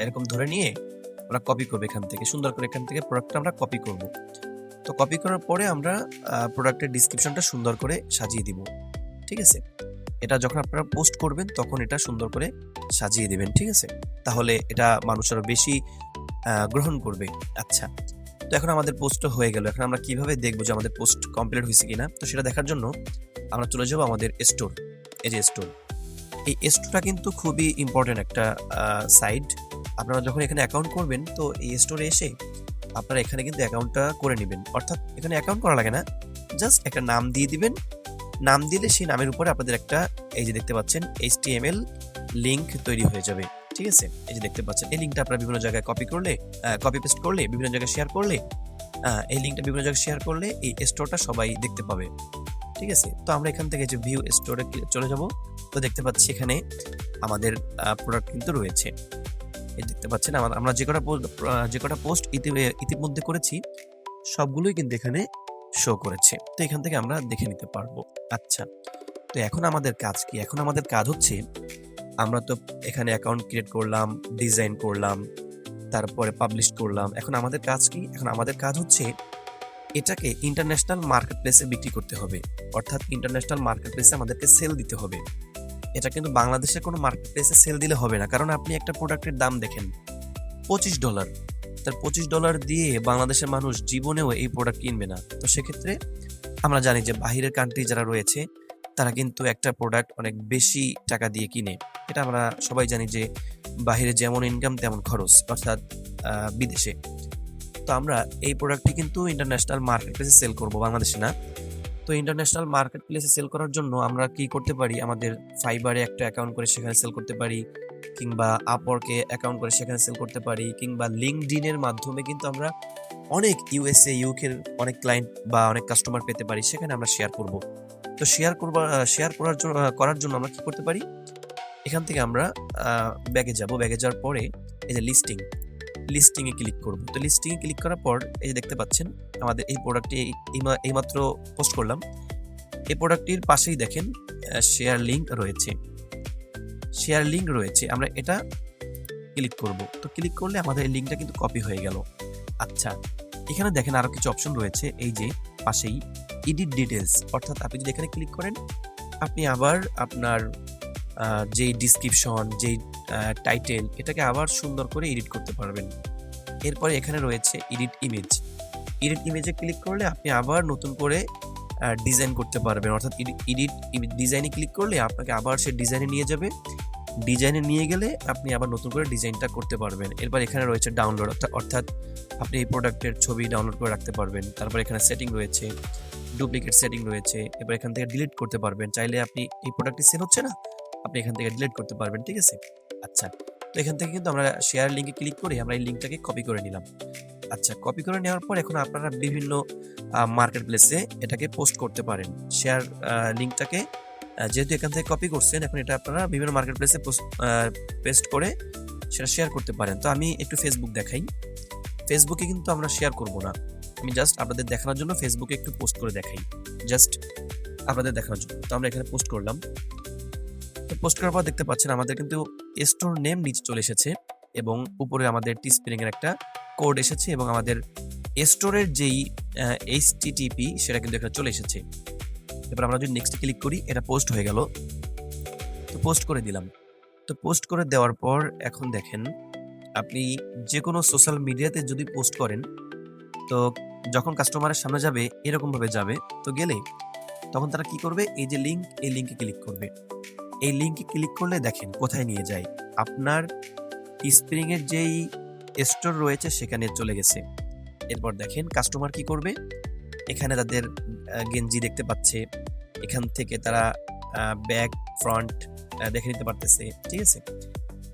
এরকম ধরে নিয়ে আমরা কপি করবো। এখান থেকে সুন্দর করে এখান থেকে প্রোডাক্টটা আমরা কপি করব। তো কপি করার পরে আমরা প্রোডাক্টের ডিসক্রিপশনটা সুন্দর করে সাজিয়ে দিব। ঠিক আছে, এটা যখন আপনারা পোস্ট করবেন তখন এটা সুন্দর করে সাজিয়ে দিবেন। ঠিক আছে, তাহলে এটা মানুষ আরো বেশি গ্রহণ করবে। আচ্ছা, তো এখন আমাদের পোস্টটা হয়ে গেল। এখন আমরা কিভাবে দেখবো যে আমাদের পোস্ট কমপ্লিট হয়েছে কিনা? তো সেটা দেখার জন্য আমরা চলে যাবো আমাদের স্টোর। এই যে স্টোর, এই স্টোরটা কিন্তু খুবই ইম্পর্টেন্ট একটা সাইট। আপনারা যখন এখানে অ্যাকাউন্ট করবেন তো এই স্টোরে এসে আপনারা এখানে কিন্তু অ্যাকাউন্টটা করে নেবেন। অর্থাৎ এখানে অ্যাকাউন্ট করা লাগে না, জাস্ট একটা নাম দিয়ে দিবেন। নাম দিলে সেই নামের উপরে আপনাদের একটা এই যে দেখতে পাচ্ছেন HTML লিংক তৈরি হয়ে যাবে। ঠিক আছে, এই যে দেখতে পাচ্ছেন এই লিংকটা আপনারা বিভিন্ন জায়গায় কপি পেস্ট করলে, বিভিন্ন জায়গায় শেয়ার করলে, এই লিংকটা বিভিন্ন জায়গায় শেয়ার করলে এই স্টোরটা সবাই দেখতে পাবে। ঠিক আছে, তো আমরা এখান থেকে যে ভিউ স্টোরে চলে যাব। তো দেখতে পাচ্ছি এখানে আমাদের প্রোডাক্ট কিন্তু রয়েছে। এই দেখতে পাচ্ছেন আমরা যে কটা পোস্ট ইতিমধ্যে করেছি সবগুলোই কিন্তু এখানে শো করেছে। তো এখান থেকে আমরা দেখে নিতে পারবো। আচ্ছা, তো এখন আমাদের কাজ কি? এখন আমাদের কাজ হচ্ছে, আমরা তো এখানে অ্যাকাউন্ট ক্রিয়েট করলাম, ডিজাইন করলাম, তারপরে পাবলিশ করলাম। এখন আমাদের কাজ কি? এখন আমাদের কাজ হচ্ছে এটাকে ইন্টারন্যাশনাল মার্কেট প্লেসে বিক্রি করতে হবে। অর্থাৎ ইন্টারন্যাশনাল মার্কেট প্লেসে আমাদেরকে সেল দিতে হবে। এটা কিন্তু বাংলাদেশের কোনো মার্কেট প্লেসে সেল দিলে হবে না, কারণ আপনি একটা প্রোডাক্টের দাম দেখেন $25। তার $25 দিয়ে বাংলাদেশের মানুষ জীবনেও এই প্রোডাক্ট কিনবে না। তো সেক্ষেত্রে আমরা জানি যে বাহিরের কান্ট্রি যারা রয়েছে তারা কিন্তু একটা প্রোডাক্ট অনেক বেশি টাকা দিয়ে কিনে। এটা আমরা সবাই জানি যে বাহিরে যেমন ইনকাম তেমন খরচ, অর্থাৎ বিদেশে। তো আমরা এই প্রোডাক্টটি কিন্তু ইন্টারন্যাশনাল মার্কেট প্লেসে সেল করব, বাংলাদেশে না। তো ইন্টারন্যাশনাল মার্কেট প্লেসে সেল করার জন্য আমরা কি করতে পারি? আমাদের ফাইবারে একটা অ্যাকাউন্ট করে সেখানে সেল করতে পারি, কিংবা আপওয়ার্কে অ্যাকাউন্ট করে সেখানে সেল করতে পারি, কিংবা লিঙ্কডইনের মাধ্যমে কিন্তু আমরা অনেক USA ইউকের অনেক ক্লায়েন্ট বা অনেক কাস্টমার পেতে পারি। সেখানে আমরা শেয়ার করব। তো শেয়ার করার জন্য আমরা কি করতে পারি? এখান থেকে আমরা ব্যাগে যাব। ব্যাগে যাওয়ার পরে এই যে লিস্টিংয়ে ক্লিক করব। তো লিস্টিংয়ে ক্লিক করার পর এই যে দেখতে পাচ্ছেন আমাদের এই প্রোডাক্টটি এইমাত্র পোস্ট করলাম। এই প্রোডাক্টটির পাশেই দেখেন শেয়ার লিঙ্ক রয়েছে। আমরা এটা ক্লিক করব। তো ক্লিক করলে আমাদের এই লিঙ্কটা কিন্তু কপি হয়ে গেল। আচ্ছা, এখানে দেখেন আরো কিছু অপশন রয়েছে। এই যে পাশেই এডিট ডিটেলস, অর্থাৎ আপনি যদি এখানে ক্লিক করেন আপনি আবার আপনার যেই ডিসক্রিপশন, যেই টাইটেল, এটাকে আবার সুন্দর করে এডিট করতে পারবেন। এরপরে এখানে রয়েছে এডিট ইমেজে ক্লিক করলে আপনি আবার নতুন করে ডিজাইন করতে পারবেন। অর্থাৎ এডিট ডিজাইনে ক্লিক করলে আপনাকে আবার সে ডিজাইনে নিয়ে যাবে। ডিজাইনে নিয়ে গেলে আপনি আবার নতুন করে ডিজাইনটা করতে পারবেন। এরপর এখানে রয়েছে ডাউনলোড, অর্থাৎ আপনি এই প্রোডাক্টের ছবি ডাউনলোড করে রাখতে পারবেন। তারপর এখানে সেটিং রয়েছে, ডুপ্লিকেট সেটিং রয়েছে। এবার এখান থেকে ডিলিট করতে পারবেন। চাইলে আপনি এই প্রোডাক্টটি সেল হচ্ছে না, আপনি এখান থেকে ডিলিট করতে পারবেন। ঠিক আছে, আচ্ছা, তো এখান থেকে কিন্তু আমরা শেয়ার লিঙ্কে ক্লিক করে আমরা এই লিঙ্কটাকে কপি করে নিলাম। আচ্ছা, কপি করে নেওয়ার পর এখন আপনারা বিভিন্ন মার্কেট প্লেসে এটাকে পোস্ট করতে পারেন। শেয়ার লিঙ্কটাকে যেহেতু এখান থেকে কপি করছেন, এখন এটা আপনারা বিভিন্ন মার্কেট প্লেসে পেস্ট করে সেটা শেয়ার করতে পারেন। তো আমি একটু ফেসবুক দেখাই। ফেসবুকে কিন্তু আমরা শেয়ার করব না, আমি জাস্ট আপনাদের দেখানোর জন্য ফেসবুকে একটু পোস্ট করে দেখাই, জাস্ট আপনাদের দেখানোর জন্য। তো আমরা এখানে পোস্ট করলাম। তো পোস্ট করার পর দেখতে পাচ্ছেন আমাদের কিন্তু স্টোর নেম নিচে চলে এসেছে এবং উপরে আমাদের টিস্প্রিং এর একটা কোড এসেছে এবং আমাদের স্টোরের যেই HTTP সেটা কিন্তু এখানে চলে এসেছে। এবার আমরা যদি নেক্সট ক্লিক করি, এটা পোস্ট হয়ে গেল। তো পোস্ট করে দিলাম। তো পোস্ট করে দেওয়ার পর এখন দেখেন আপনি যে কোনো সোশ্যাল মিডিয়াতে যদি পোস্ট করেন, তো যখন কাস্টমারের সামনে যাবে এরকম ভাবে যাবে। তো গেলে তখন তারা কি করবে? এই যে লিঙ্ক, এই লিঙ্কে ক্লিক করবে। এই লিঙ্কে ক্লিক করলে দেখেন কোথায় নিয়ে যায়, আপনার স্প্রিং এর যেই স্টোর রয়েছে সেখানে চলে গেছে। এরপর দেখেন কাস্টমার কি করবে, এখানে তাদের গেঞ্জি দেখতে পাচ্ছে, এখান থেকে তারা ব্যাক ফ্রন্ট দেখে নিতে পারতেছে। ঠিক আছে,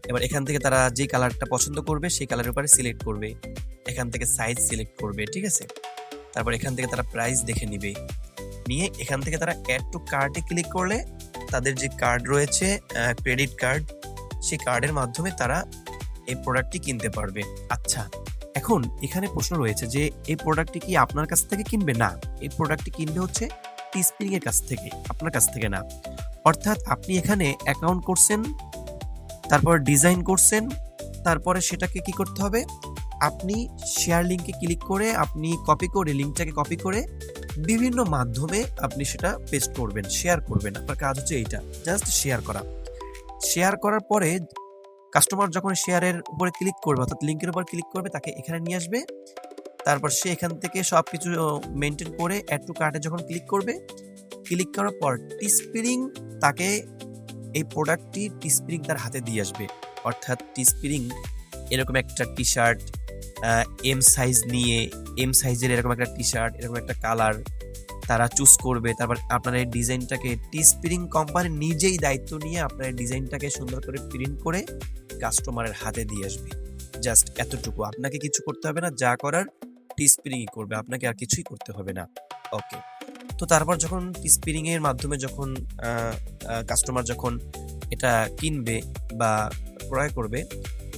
এবার এখান থেকে তারা যে কালারটা পছন্দ করবে সেই কালারের উপরে সিলেক্ট করবে, এখান থেকে সাইজ সিলেক্ট করবে। ঠিক আছে, তারপর এখান থেকে তারা প্রাইস দেখে নিবে, নিয়ে এখান থেকে তারা অ্যাড টু কার্টে ক্লিক করলে তাদের যে কার্ড রয়েছে, ক্রেডিট কার্ড, সেই কার্ডের মাধ্যমে তারা এই প্রোডাক্টটি কিনতে পারবে। আচ্ছা, এখন এখন এখানে প্রশ্ন রয়েছে যে এই প্রোডাক্টটি কি আপনার কাছ থেকে কিনবে? না, এই প্রোডাক্টটি কিনবে হচ্ছে টিস্প্রিং এর কাছ থেকে, আপনার কাছ থেকে না। অর্থাৎ আপনি এখানে অ্যাকাউন্ট করছেন, তারপর ডিজাইন করছেন, তারপরে সেটাকে কি করতে হবে, আপনি শেয়ার লিঙ্কে ক্লিক করে আপনি লিঙ্কটাকে কপি করে বিভিন্ন মাধ্যমে আপনি সেটা পেস্ট করবেন, শেয়ার করবেন। আপনার কাজ হচ্ছে এইটা, জাস্ট শেয়ার করা। শেয়ার করার পরে কাস্টমার যখন শেয়ারের উপরে ক্লিক করবে, অর্থাৎ লিঙ্কের উপর ক্লিক করবে, তাকে এখানে নিয়ে আসবে। তারপর সে এখান থেকে সব কিছু মেনটেন করে অ্যাড টু কার্টে যখন ক্লিক করবে, ক্লিক করার পর টিস্প্রিং তাকে এই প্রোডাক্টটি টিস্প্রিং তার হাতে দিয়ে আসবে। অর্থাৎ টিস্প্রিং এরকম একটা টি শার্ট এম সাইজের এরকম একটা টি শার্ট, এরকম একটা কালার তারা চুজ করবে। তারপর আপনার এই ডিজাইনটাকে টিস্প্রিং কোম্পানি নিজেই দায়িত্ব নিয়ে আপনার এই ডিজাইনটাকে সুন্দর করে প্রিন্ট করে কাস্টমারের হাতে দিয়ে আসবে। জাস্ট এতটুকু, আপনাকে কিছু করতে হবে না, যা করার টিস্প্রিংই করবে, আপনাকে আর কিছুই করতে হবে না। ওকে, তো তারপর যখন টিস্প্রিং এর মাধ্যমে যখন কাস্টমার যখন এটা কিনবে বা ক্রয় করবে,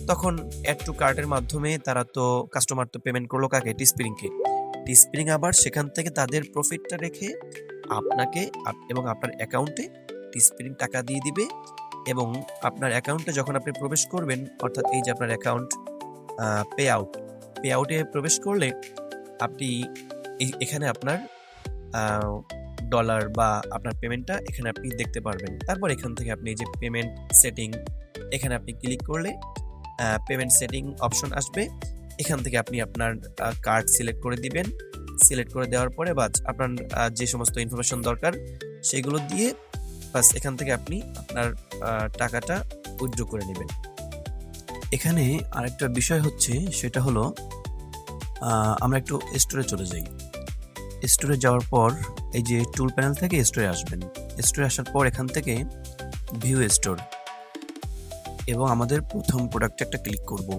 তখন অ্যাড টু কার্টের মাধ্যমে তারা তো কাস্টমার তো পেমেন্ট করলো কাকে? টিস্প্রিংকে। টিস্প্রিং আবার সেখান থেকে তাদের প্রফিটটা রেখে আপনাকে এবং আপনার অ্যাকাউন্টে টিস্প্রিং টাকা দিয়ে দিবে। এবং আপনার অ্যাকাউন্টে যখন আপনি প্রবেশ করবেন, অর্থাৎ এই যে আপনার অ্যাকাউন্ট পে আউটে প্রবেশ করলে আপনি এখানে আপনার ডলার বা আপনার পেমেন্টটা এখানে আপনি দেখতে পারবেন। তারপর এখান থেকে আপনি এই যে পেমেন্ট সেটিং, এখানে আপনি ক্লিক করলে পেমেন্ট সেটিং অপশন আসবে। এখান থেকে আপনি আপনার কার্ড সিলেক্ট করে দিবেন। সিলেক্ট করে দেওয়ার পরে বাস আপনার যে সমস্ত ইনফরমেশন দরকার সেগুলো দিয়ে বাস এখান থেকে আপনি আপনার টাকাটা উইথড্র করে নেবেন। এখানে আরেকটা বিষয় হচ্ছে, সেটা হলো আমরা একটু স্টোরে চলে যাই। স্টোরে যাওয়ার পর এই যে টুল প্যানেল থেকে স্টোরে আসবেন। স্টোরে আসার পর এখান থেকে ভিউ স্টোর এবং আমাদের প্রথম প্রোডাক্টে একটা ক্লিক করব।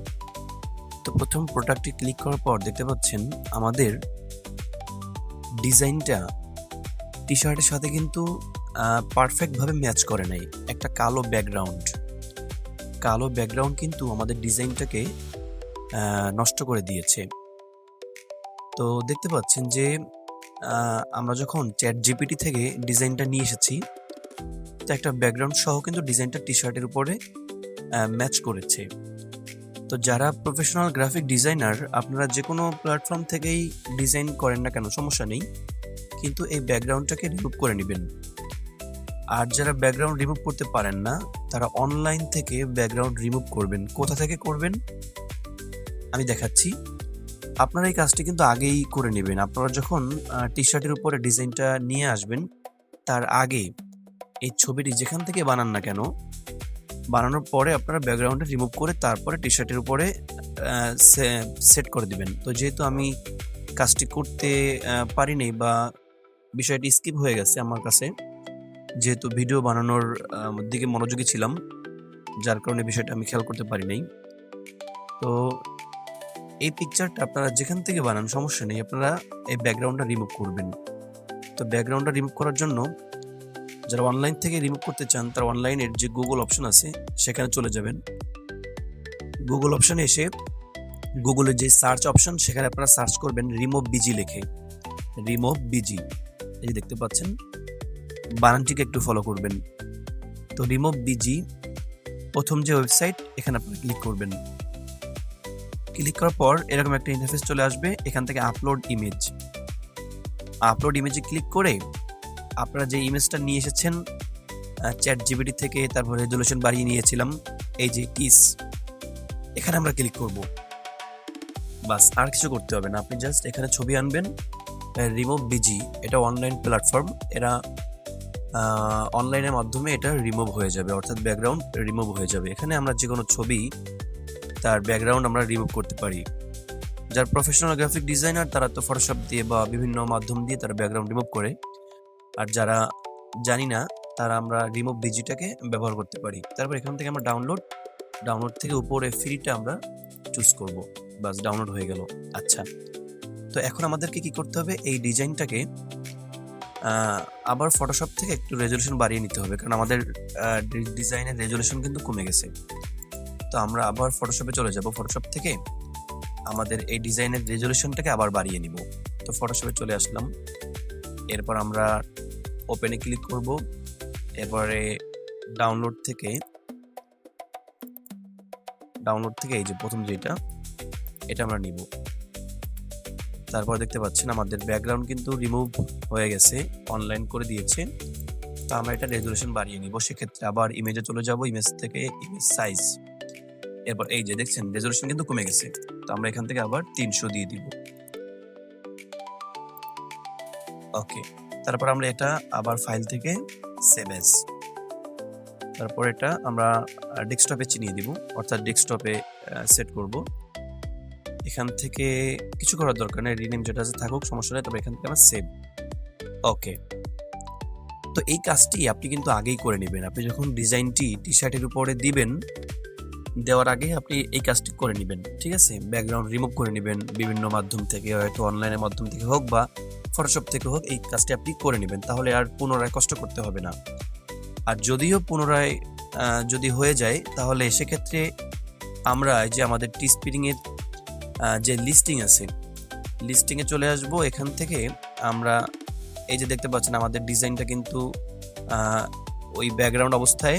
তো প্রথম প্রোডাক্টে ক্লিক করার পর দেখতে পাচ্ছেন আমাদের ডিজাইনটা টি শার্টের সাথে কিন্তু পারফেক্টভাবে ম্যাচ করে নাই। একটা কালো ব্যাকগ্রাউন্ড কিন্তু আমাদের ডিজাইনটাকে নষ্ট করে দিয়েছে। তো দেখতে পাচ্ছেন যে আমরা যখন চ্যাট জিপিটি থেকে ডিজাইনটা নিয়ে এসেছি, তো একটা ব্যাকগ্রাউন্ড সহ কিন্তু ডিজাইনটা টি শার্টের উপরে ম্যাচ করেছে। তো যারা প্রফেশনাল গ্রাফিক ডিজাইনার, আপনারা যে কোনো প্ল্যাটফর্ম থেকেই ডিজাইন করেন না কেন, সমস্যা নেই, কিন্তু এই ব্যাকগ্রাউন্ডটাকে রিমুভ করে নেবেন। আর যারা ব্যাকগ্রাউন্ড রিমুভ করতে পারেন না, তারা অনলাইন থেকে ব্যাকগ্রাউন্ড রিমুভ করবেন। কোথা থেকে করবেন আমি দেখাচ্ছি। আপনারা এই কাজটি কিন্তু আগেই করে নেবেন। আপনারা যখন টি শার্টের উপরে ডিজাইনটা নিয়ে আসবেন, তার আগে এই ছবিটি যেখান থেকে বানান না কেন, বানানোর পরে আপনারা ব্যাকগ্রাউন্ডে রিমুভ করে তারপরে টি শার্টের উপরে সেট করে দিবেন। তো যেহেতু আমি কাজটি করতে পারিনি বা বিষয়টি স্কিপ হয়ে গেছে আমার কাছে, যেহেতু ভিডিও বানানোর দিকে মনোযোগী ছিলাম, যার কারণে বিষয়টা আমি খেয়াল করতে পারি নাই। তো এই পিকচারটা আপনারা যেখান থেকে বানান সমস্যা নেই, আপনারা এই ব্যাকগ্রাউন্ডটা রিমুভ করবেন। তো ব্যাকগ্রাউন্ডটা রিমুভ করার জন্য যারা অনলাইন থেকে রিমুভ করতে চান, তারা অনলাইনের যে গুগল অপশন আছে সেখানে চলে যাবেন। গুগল অপশনে এসে গুগলের যে সার্চ অপশন, সেখানে আপনারা সার্চ করবেন রিমুভ বিজি লিখে, রিমুভ বিজি। এই যে দেখতে পাচ্ছেন, বানানটিকে একটু ফলো করবেন। তো রিমুভ বিজি প্রথম যে ওয়েবসাইট, এখানে আপনারা ক্লিক করবেন। ক্লিক করার পর এরকম একটা ইন্টারফেস চলে আসবে। এখান থেকে আপলোড ইমেজে ক্লিক করে আপনারা যে ইমেজটা নিয়ে এসেছেন চ্যাট জিপিটি থেকে, তারপর রেজুলেশন বাড়িয়ে নিয়েছিলাম, এই যে কিস, এখানে আমরা ক্লিক করব। বাস, আর কিছু করতে হবে না। আপনি জাস্ট এখানে ছবি আনবেন। রিমুভ বিজি এটা অনলাইন প্ল্যাটফর্ম, এরা অনলাইনের মাধ্যমে এটা রিমুভ হয়ে যাবে, অর্থাৎ ব্যাকগ্রাউন্ড রিমুভ হয়ে যাবে। এখানে আমরা যে কোনো ছবি, তার ব্যাকগ্রাউন্ড আমরা রিমুভ করতে পারি। যারা প্রফেশনাল গ্রাফিক ডিজাইনার, তারা তো ফটোশপ দিয়ে বা বিভিন্ন মাধ্যম দিয়ে তারা ব্যাকগ্রাউন্ড রিমুভ করে। আর যারা জানি না, তারা আমরা রিমুভ বিজিটাকে ব্যবহার করতে পারি। তারপর এখান থেকে আমরা ডাউনলোড থেকে উপরে ফ্রিটা আমরা চুজ করব। বাস, ডাউনলোড হয়ে গেল। আচ্ছা, তো এখন আমাদেরকে কি করতে হবে, এই ডিজাইনটাকে আবার ফটোশপ থেকে একটু রেজুলেশন বাড়িয়ে নিতে হবে, কারণ আমাদের ডিজাইনের রেজুলেশন কিন্তু কমে গেছে। তো আমরা আবার ফটোশপে চলে যাব। ফটোশপ থেকে আমাদের এই ডিজাইনের রেজলিউশনটাকে আবার বাড়িয়ে নিব। তো ফটোশপে চলে আসলাম, এরপর আমরা ওপেনে ক্লিক করব, এরপরে ডাউনলোড থেকে এই যে প্রথম যেটা, এটা আমরা নিব। তারপর দেখতে পাচ্ছেন আমাদের ব্যাকগ্রাউন্ড কিন্তু রিমুভ হয়ে গেছে, অনলাইন করে দিয়েছে। তো আমরা এটা রেজলিউশন বাড়িয়ে নিব। সেক্ষেত্রে আবার ইমেজে চলে যাব, ইমেজ থেকে ইমেজ সাইজ, এরপর এই যে দেখছেন রেজলিউশন কিন্তু কমে গেছে। তো আমরা এখান থেকে আবার 300 দিয়ে দিব। ওকে, তারপর আমরা এটা আবার ফাইল থেকে সেভ এজ, তারপর এটা আমরা ডেস্কটপে চিনিয়ে দিব, অর্থাৎ ডেস্কটপে সেট করব। এখান থেকে কিছু করার দরকার নেই, রিনেম যেটা আছে থাকুক, সমস্যা নেই। তবে এখান থেকে আমরা সেভ। ওকে, তো এই কাজটি আপনি কিন্তু আগেই করে নেবেন। আপনি যখন ডিজাইনটি টি শার্টের উপরে দিবেন, দেওয়ার আগে আপনি এই কাজটি করে নেবেন, ঠিক আছে? ব্যাকগ্রাউন্ড রিমুভ করে নেবেন বিভিন্ন মাধ্যম থেকে, হয়তো অনলাইনের মাধ্যম থেকে হোক বা ফটোশপ থেকে হোক, এই কাজটি আপনি করে নেবেন। তাহলে আর পুনরায় কষ্ট করতে হবে না। আর যদিও পুনরায় যদি হয়ে যায়, তাহলে সেক্ষেত্রে আমরা যে আমাদের টি স্পিরিং এর যে লিস্টিং আছে, লিস্টিংয়ে চলে আসব। এখান থেকে আমরা এই যে দেখতে পাচ্ছেন আমাদের ডিজাইনটা কিন্তু ওই ব্যাকগ্রাউন্ড অবস্থায়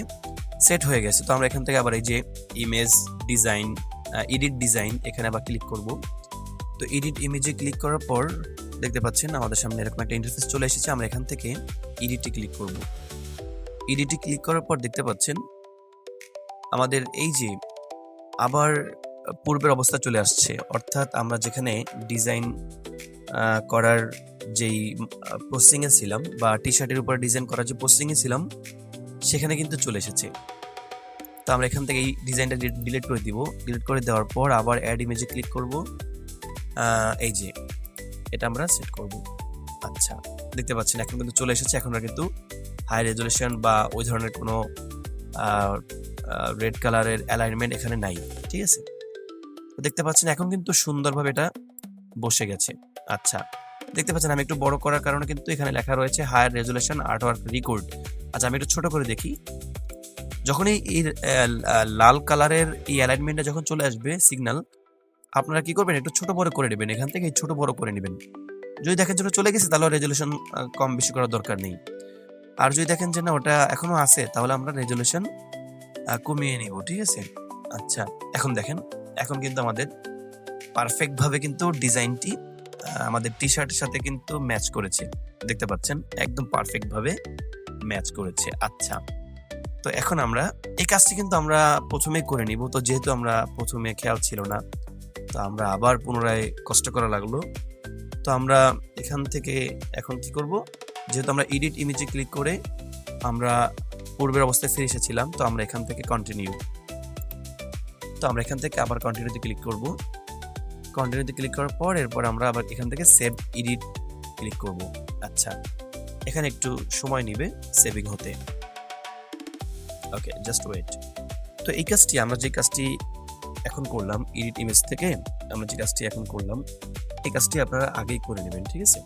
সেট হয়ে গেছে। তো আমরা এখান থেকে আবার এই যে ইমেজ ডিজাইন, এডিট ডিজাইন, এখানে আবার ক্লিক করব। তো এডিট ইমেজে ক্লিক করার পর দেখতে পাচ্ছেন আমাদের সামনে এরকম একটা ইন্টারফেস চলে এসেছে। আমরা এখান থেকে এডিটে ক্লিক করব। এডিটে ক্লিক করার পর দেখতে পাচ্ছেন আমাদের এই যে আবার পূর্বের অবস্থা চলে আসছে, অর্থাৎ আমরা যেখানে ডিজাইন করার যেই প্রসেসিংয়ে ছিলাম বা টি শার্টের উপর ডিজাইন করার যে প্রসেসিংয়ে ছিলাম, সেখানে কিন্তু চলে এসেছে। তো আমরা এখান থেকে এই ডিজাইনটা ডিলিট করে দিব। ডিলিট করে দেওয়ার পর আবার অ্যাড ইমেজে ক্লিক করব। এই যে এটা আমরা সেট করব। আচ্ছা, দেখতে পাচ্ছেন এখন কিন্তু চলে এসেছে। এখন আর কিন্তু হাই রেজলিউশন বা ওই ধরনের কোনো রেড কালারের অ্যালাইনমেন্ট এখানে নাই, ঠিক আছে? তো দেখতে পাচ্ছেন এখন কিন্তু সুন্দরভাবে এটা বসে গেছে। আচ্ছা, দেখতে পাচ্ছেন আমি একটু বড় করার কারণে কিন্তু এখানে লেখা রয়েছে হায়ার রেজলিউশন আর্টওয়ার্ক রেকর্ড। আচ্ছা, আমি একটু ছোট করে দেখি। যখন এই লাল কালারের এই অ্যালাইনমেন্টটা যখন চলে আসবে সিগন্যাল, আপনারা কি করবেন, একটু ছোট বড় করে নেবেন। এখান থেকে ছোট বড় করে নেবেন। যদি দেখেন যে চলে গেছে, তাহলে রেজলিউশন কম বেশি করার দরকার নেই। আর যদি দেখেন যে না ওটা এখনো আছে, তাহলে আমরা রেজলিউশন কমিয়ে নিব, ঠিক আছে? আচ্ছা, এখন দেখেন, এখন কিন্তু আমাদের পারফেক্ট ভাবে কিন্তু ডিজাইনটি আমাদের টি শার্টের সাথে কিন্তু ম্যাচ করেছে। দেখতে পাচ্ছেন একদম পারফেক্ট ভাবে ম্যাচ করেছে। আচ্ছা, তো এখন আমরা এই কাজটি কিন্তু আমরা প্রথমেই করে নিব। তো যেহেতু আমরা প্রথমে খেয়াল ছিল না, তো আমরা আবার পুনরায় কষ্ট করা লাগলো। তো আমরা এখান থেকে এখন কি করব, যেহেতু আমরা এডিট ইমেজে ক্লিক করে আমরা পূর্বের অবস্থায় ফিরে এসেছিলাম, তো আমরা এখান থেকে কন্টিনিউ, তো আমরা এখান থেকে আবার কন্টিনিউতে ক্লিক করব। কন্টিনিউতে ক্লিক করার পর এরপর আমরা আবার এখান থেকে সেভ এডিট ক্লিক করব। আচ্ছা, এখানে একটু সময় নেবে সেভিং হতে। ওকে, জাস্ট ওয়েট। তো এই কাজটি আমরা যে কাজটি এখন করলাম, এডিট ইমেজ থেকে আমরা যে কাজটি এখন করলাম, এই কাজটি আপনারা আগেই করে নেবেন, ঠিক আছে?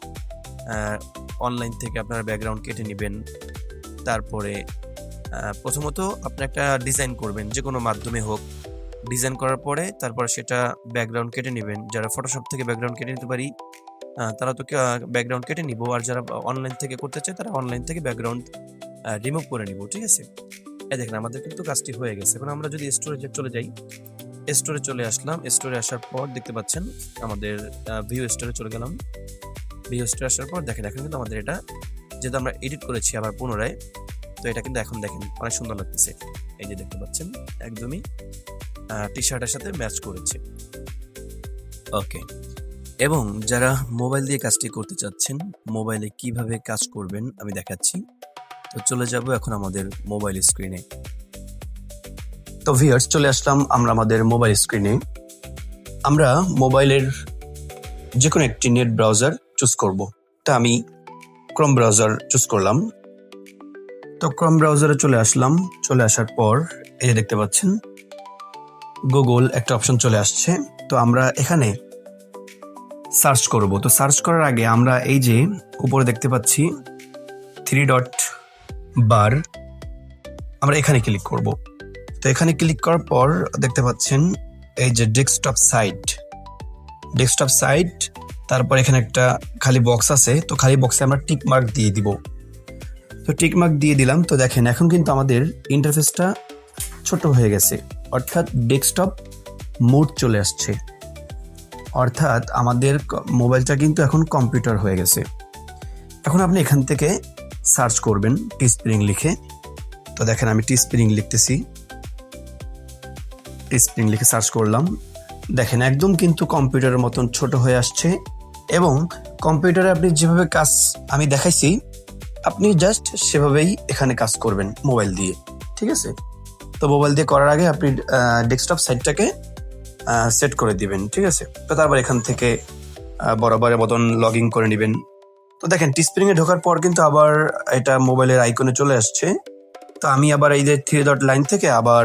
অনলাইন থেকে আপনারা ব্যাকগ্রাউন্ড কেটে নেবেন। তারপরে প্রথমত আপনি একটা ডিজাইন করবেন, যে কোনো মাধ্যমে হোক। ডিজাইন করার পরে তারপরে সেটা ব্যাকগ্রাউন্ড কেটে নেবেন। যারা ফটোশপ থেকে ব্যাকগ্রাউন্ড কেটে নিতে পারি, তারা তো ব্যাকগ্রাউন্ড কেটে নিব। আর যারা অনলাইন থেকে করতে চায়, তারা অনলাইন থেকে ব্যাকগ্রাউন্ড রিমুভ করে নিব, ঠিক আছে? এই দেখেন আমাদের কিন্তু কাজটি হয়ে গেছে। এখন আমরা যদি স্টোরেজে চলে যাই, স্টোরে চলে আসলাম। স্টোরে আসার পর দেখতে পাচ্ছেন আমাদের ভিউ স্টোরে চলে গেলাম। ভিউ স্টোরে আসার পর দেখেন এখন কিন্তু আমাদের এটা, যেহেতু আমরা এডিট করেছি আবার পুনরায়, তো এটা কিন্তু এখন দেখেন অনেক সুন্দর লাগতেছে। এই যে দেখতে পাচ্ছেন একদমই টি শার্টের সাথে ম্যাচ করেছে। ওকে, এবং যারা মোবাইল দিয়ে কাজটি করতে চাচ্ছেন, মোবাইলে কিভাবে কাজ করবেন আমি দেখাচ্ছি। তো চলে যাব এখন আমাদের মোবাইল স্ক্রিনে। তো ভিউয়ার্স, চলে আসলাম আমরা আমাদের মোবাইল স্ক্রিনে। আমরা মোবাইলের যে কোনো একটি নেট ব্রাউজার চুজ করব। তা আমি ক্রোম ব্রাউজার চুজ করলাম। তো ক্রোম ব্রাউজারে চলে আসলাম। চলে আসার পর এই যে দেখতে পাচ্ছেন গুগল একটা অপশন চলে আসছে। তো আমরা এখানে সার্চ করব। তো সার্চ করার আগে আমরা এই যে উপরে দেখতে পাচ্ছি 3 ডট বার, আমরা এখানে ক্লিক করব। তো এখানে ক্লিক করার পর দেখতে পাচ্ছেন এই যে ডেস্কটপ সাইট, ডেস্কটপ সাইট, তারপর এখানে একটা খালি বক্স আছে, তো খালি বক্সে আমরা টিক মার্ক দিয়ে দিব। তো টিক মার্ক দিয়ে দিলাম। তো দেখেন এখন কিন্তু আমাদের ইন্টারফেসটা ছোট হয়ে গেছে, অর্থাৎ ডেস্কটপ মোড চলে আসছে, অর্থাৎ আমাদের মোবাইলটা কিন্তু এখন কম্পিউটার হয়ে গেছে। এখন আপনি এখান থেকে সার্চ করবেন টিস্প্রিং লিখে। তো দেখেন আমি টিস্প্রিং লিখতেছি, টিস্প্রিং লিখে সার্চ করলাম। দেখেন একদম কিন্তু কম্পিউটারের মতন ছোট হয়ে আসছে, এবং কম্পিউটারে আপনি যেভাবে কাজ আমি দেখাইছি আপনি জাস্ট সেভাবেই এখানে কাজ করবেন মোবাইল দিয়ে, ঠিক আছে? তো মোবাইল দিয়ে করার আগে আপনি ডেস্কটপ সাইটটাকে সেট করে দিবেন, ঠিক আছে? তো তারপর এখান থেকে বরাবরের মতন লগ ইন করে নেবেন। তো দেখেন টিস্প্রিংয়ে ঢোকার পর কিন্তু আবার এটা মোবাইলের আইকনে চলে আসছে। তো আমি আবার এই যে 3 ডট লাইন থেকে আবার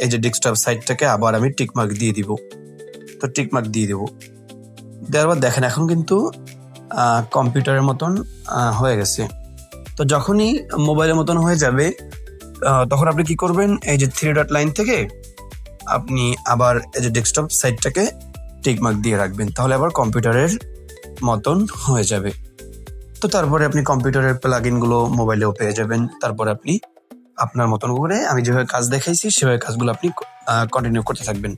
এই যে ডেস্কটপ সাইটটাকে আবার আমি টিকমার্ক দিয়ে দিব। তো টিকমার্ক দিয়ে দেবো, দেওয়ার পর দেখেন এখন কিন্তু কম্পিউটারের মতন হয়ে গেছে। তো যখনই মোবাইলের মতন হয়ে যাবে তখন আপনি কি করবেন, এই যে 3 ডট লাইন থেকে আপনি আবার এই যে ডেস্কটপ সাইটটাকে টিকমার্ক দিয়ে রাখবেন, তাহলে আবার কম্পিউটারের মতন হয়ে যাবে। তো তারপরে আপনি কম্পিউটারের প্লাগইনগুলো মোবাইলেও পেয়ে যাবেন। তারপরে আপনি আপনার মতন করে আমি যেভাবে কাজ দেখাইছি সেভাবে কাজগুলো আপনি কন্টিনিউ করতে থাকবেন।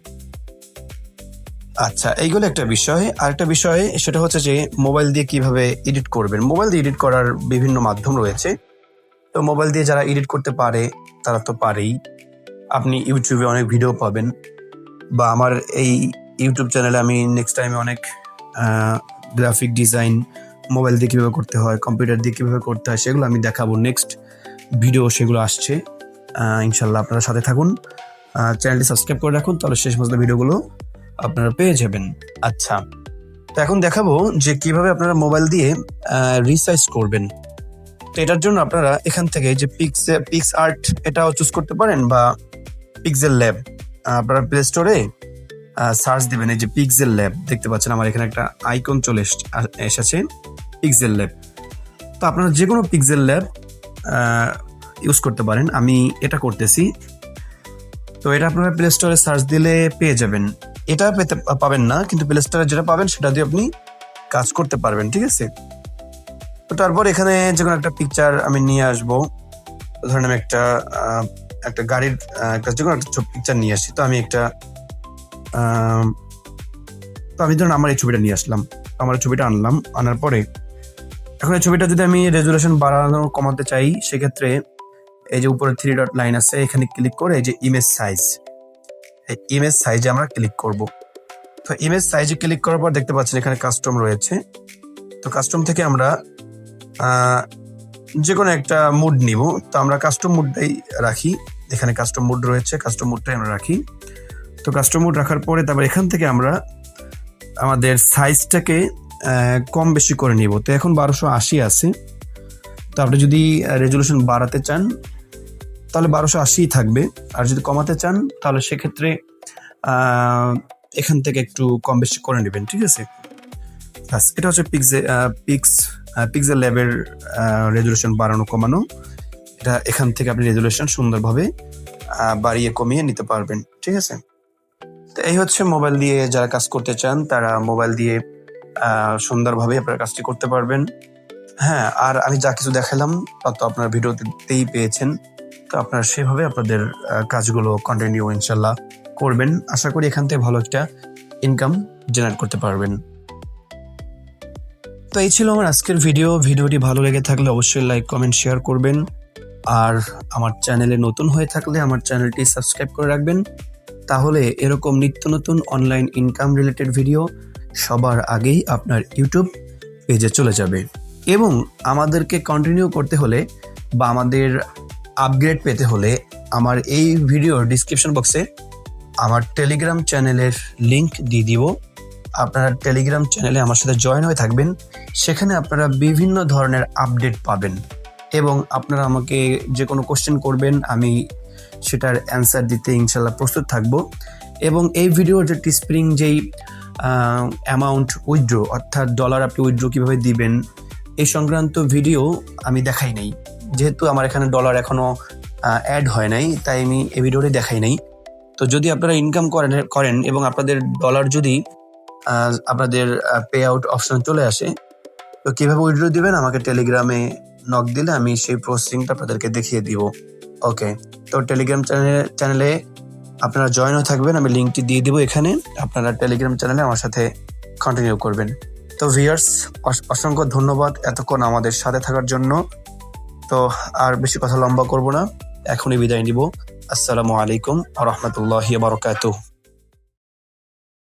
আচ্ছা, এইগুলো একটা বিষয়। আরেকটা বিষয় সেটা হচ্ছে যে মোবাইল দিয়ে কিভাবে এডিট করবেন। মোবাইল দিয়ে এডিট করার বিভিন্ন মাধ্যম রয়েছে। তো মোবাইল দিয়ে যারা এডিট করতে পারে তারা তো পারেই। আপনি ইউটিউবে অনেক ভিডিও পাবেন, বা আমার এই ইউটিউব চ্যানেলে আমি নেক্সট টাইমে অনেক গ্রাফিক ডিজাইন মোবাইল দিয়ে কীভাবে করতে হয়, কম্পিউটার দিয়ে কীভাবে করতে হয় সেগুলো আমি দেখাবো। নেক্সট ভিডিও সেগুলো আসছে, ইনশাল্লাহ আপনারা সাথে থাকুন, চ্যানেলটি সাবস্ক্রাইব করে রাখুন, তাহলে শেষ পর্যন্ত ভিডিওগুলো আপনারা পেয়ে যাবেন। আচ্ছা, তো এখন দেখাবো যে কিভাবে আপনারা মোবাইল দিয়ে রিসাইজ করবেন। তো এটার জন্য আপনারা এখান থেকে যে পিক্স আর্ট এটাও চুজ করতে পারেন, বা পিক্সেল ল্যাব। আপনারা প্লে স্টোরে সার্চ দিবেন, এই যে পিক্সেল ল্যাব দেখতে পাচ্ছেন আমার এখানে একটা আইকন চলে এসেছে, পিক্সেল ল্যাব। তো আপনারা যে কোনো পিক্সেল ল্যাব ইউজ করতে পারেন, আমি এটা করতেছি। তো এটা আপনারা প্লে স্টোরে সার্চ দিলে পেয়ে যাবেন। এটা পাবেন না, কিন্তু প্লে স্টোরে যেটা পাবেন সেটা দিয়ে আপনি কাজ করতে পারবেন, ঠিক আছে? তো তারপর এখানে যে কোনো একটা পিকচার আমি নিয়ে আসবো। ধরেন আমি একটা গাড়ির একটা যে কোনো একটা পিকচার নিয়ে আসছি। তো আমি ধরুন আমার এই ছবিটা নিয়ে আসলাম, আমার ছবিটা আনার পরে এখন এই ছবিটা যদি আমি রেজুলেশন বাড়ানো কমাতে চাই, সেক্ষেত্রে এই যে উপরে 3 ডট লাইন আছে, এখানে ক্লিক করে এই যে ইমেজ সাইজে আমরা ক্লিক করব। তো ইমেজ সাইজে ক্লিক করার পর দেখতে পাচ্ছেন এখানে কাস্টম রয়েছে। তো কাস্টম থেকে আমরা যে কোনো একটা মুড নিব। তো আমরা কাস্টম মুডটাই রাখি, এখানে কাস্টম মুড রয়েছে, কাস্টম মুডটাই আমরা রাখি। তো কাস্টম মুড রাখার পরে তারপর এখান থেকে আমরা আমাদের সাইজটাকে কম বেশি করে নিব। তো এখন 1280 আছে। তো আপনি যদি রেজুলেশন বাড়াতে চান তাহলে 1280 থাকবে, আর যদি কমাতে চান তাহলে সেক্ষেত্রে এখান থেকে একটু কম বেশি করে নেবেন, ঠিক আছে? এটা হচ্ছে পিক্সেল ল্যাবের রেজুলেশন বাড়ানো কমানো। এটা এখান থেকে আপনি রেজুলেশন সুন্দরভাবে বাড়িয়ে কমিয়ে নিতে পারবেন, ঠিক আছে? তো এই হচ্ছে মোবাইল দিয়ে যারা কাজ করতে চান তারা মোবাইল দিয়ে সুন্দরভাবে আপনারা কাজটি করতে পারবেন। হ্যাঁ, আর আমি যা কিছু দেখালাম তা তো আপনার ভিডিওতেই পেয়েছেন। তো আপনারা সেভাবে আপনাদের কাজগুলো কন্টিনিউ ইনশাল্লাহ করবেন। আশা করি এখান থেকে ভালো একটা ইনকাম জেনারেট করতে পারবেন। তো এই ছিল আমার আজকের ভিডিওটি ভালো লেগে থাকলে অবশ্যই লাইক, কমেন্ট, শেয়ার করবেন। আর আমার চ্যানেলে নতুন হয়ে থাকলে আমার চ্যানেলটি সাবস্ক্রাইব করে রাখবেন, তাহলে এরকম নিত্য নতুন অনলাইন ইনকাম রিলেটেড ভিডিও সবার আগেই আপনার ইউটিউব পেজে চলে যাবে। এবং আমাদেরকে কন্টিনিউ করতে হলে বা আমাদের আপগ্রেড পেতে হলে আমার এই ভিডিওর ডিসক্রিপশন বক্সে আমার টেলিগ্রাম চ্যানেলের লিংক দিয়ে দিব। আপনারা টেলিগ্রাম চ্যানেলে আমার সাথে জয়েন হয়ে থাকবেন, সেখানে আপনারা বিভিন্ন ধরনের আপডেট পাবেন, এবং আপনারা আমাকে যে কোনো কোশ্চেন করবেন, আমি সেটার অ্যান্সার দিতে ইনশাল্লাহ প্রস্তুত থাকব। এবং এই ভিডিওর যে টিস্প্রিং যেই অ্যামাউন্ট উইথড্র, অর্থাৎ ডলার আপনি উইথড্র কীভাবে দিবেন এই সংক্রান্ত ভিডিও আমি দেখাই নাই, যেহেতু আমার এখানে ডলার এখনও অ্যাড হয় নাই, তাই আমি এই ভিডিওটি দেখাই নাই। তো যদি আপনারা ইনকাম করেন এবং আপনাদের ডলার যদি আপনাদের পে আউট অপশন চলে আসে। তো কিভাবে উইথড্র দিবেন আমাকে টেলিগ্রামে নক দিলে আমি সেই প্রসেসিংটা আপনাদেরকে দেখিয়ে দিব। ওকে, তো টেলিগ্রাম চ্যানেলে আপনারা জয়েনও থাকবেন, আমি লিঙ্কটি দিয়ে দিব এখানে। আপনারা টেলিগ্রাম চ্যানেলে আমার সাথে কন্টিনিউ করবেন। তো ভিউয়ার্স, অসংখ্য ধন্যবাদ এতক্ষণ আমাদের সাথে থাকার জন্য। তো আর বেশি কথা লম্বা করব না, এখনই বিদায় নিব। আসসালামু আলাইকুম ওয়া রাহমাতুল্লাহি ওয়া বারাকাতুহু।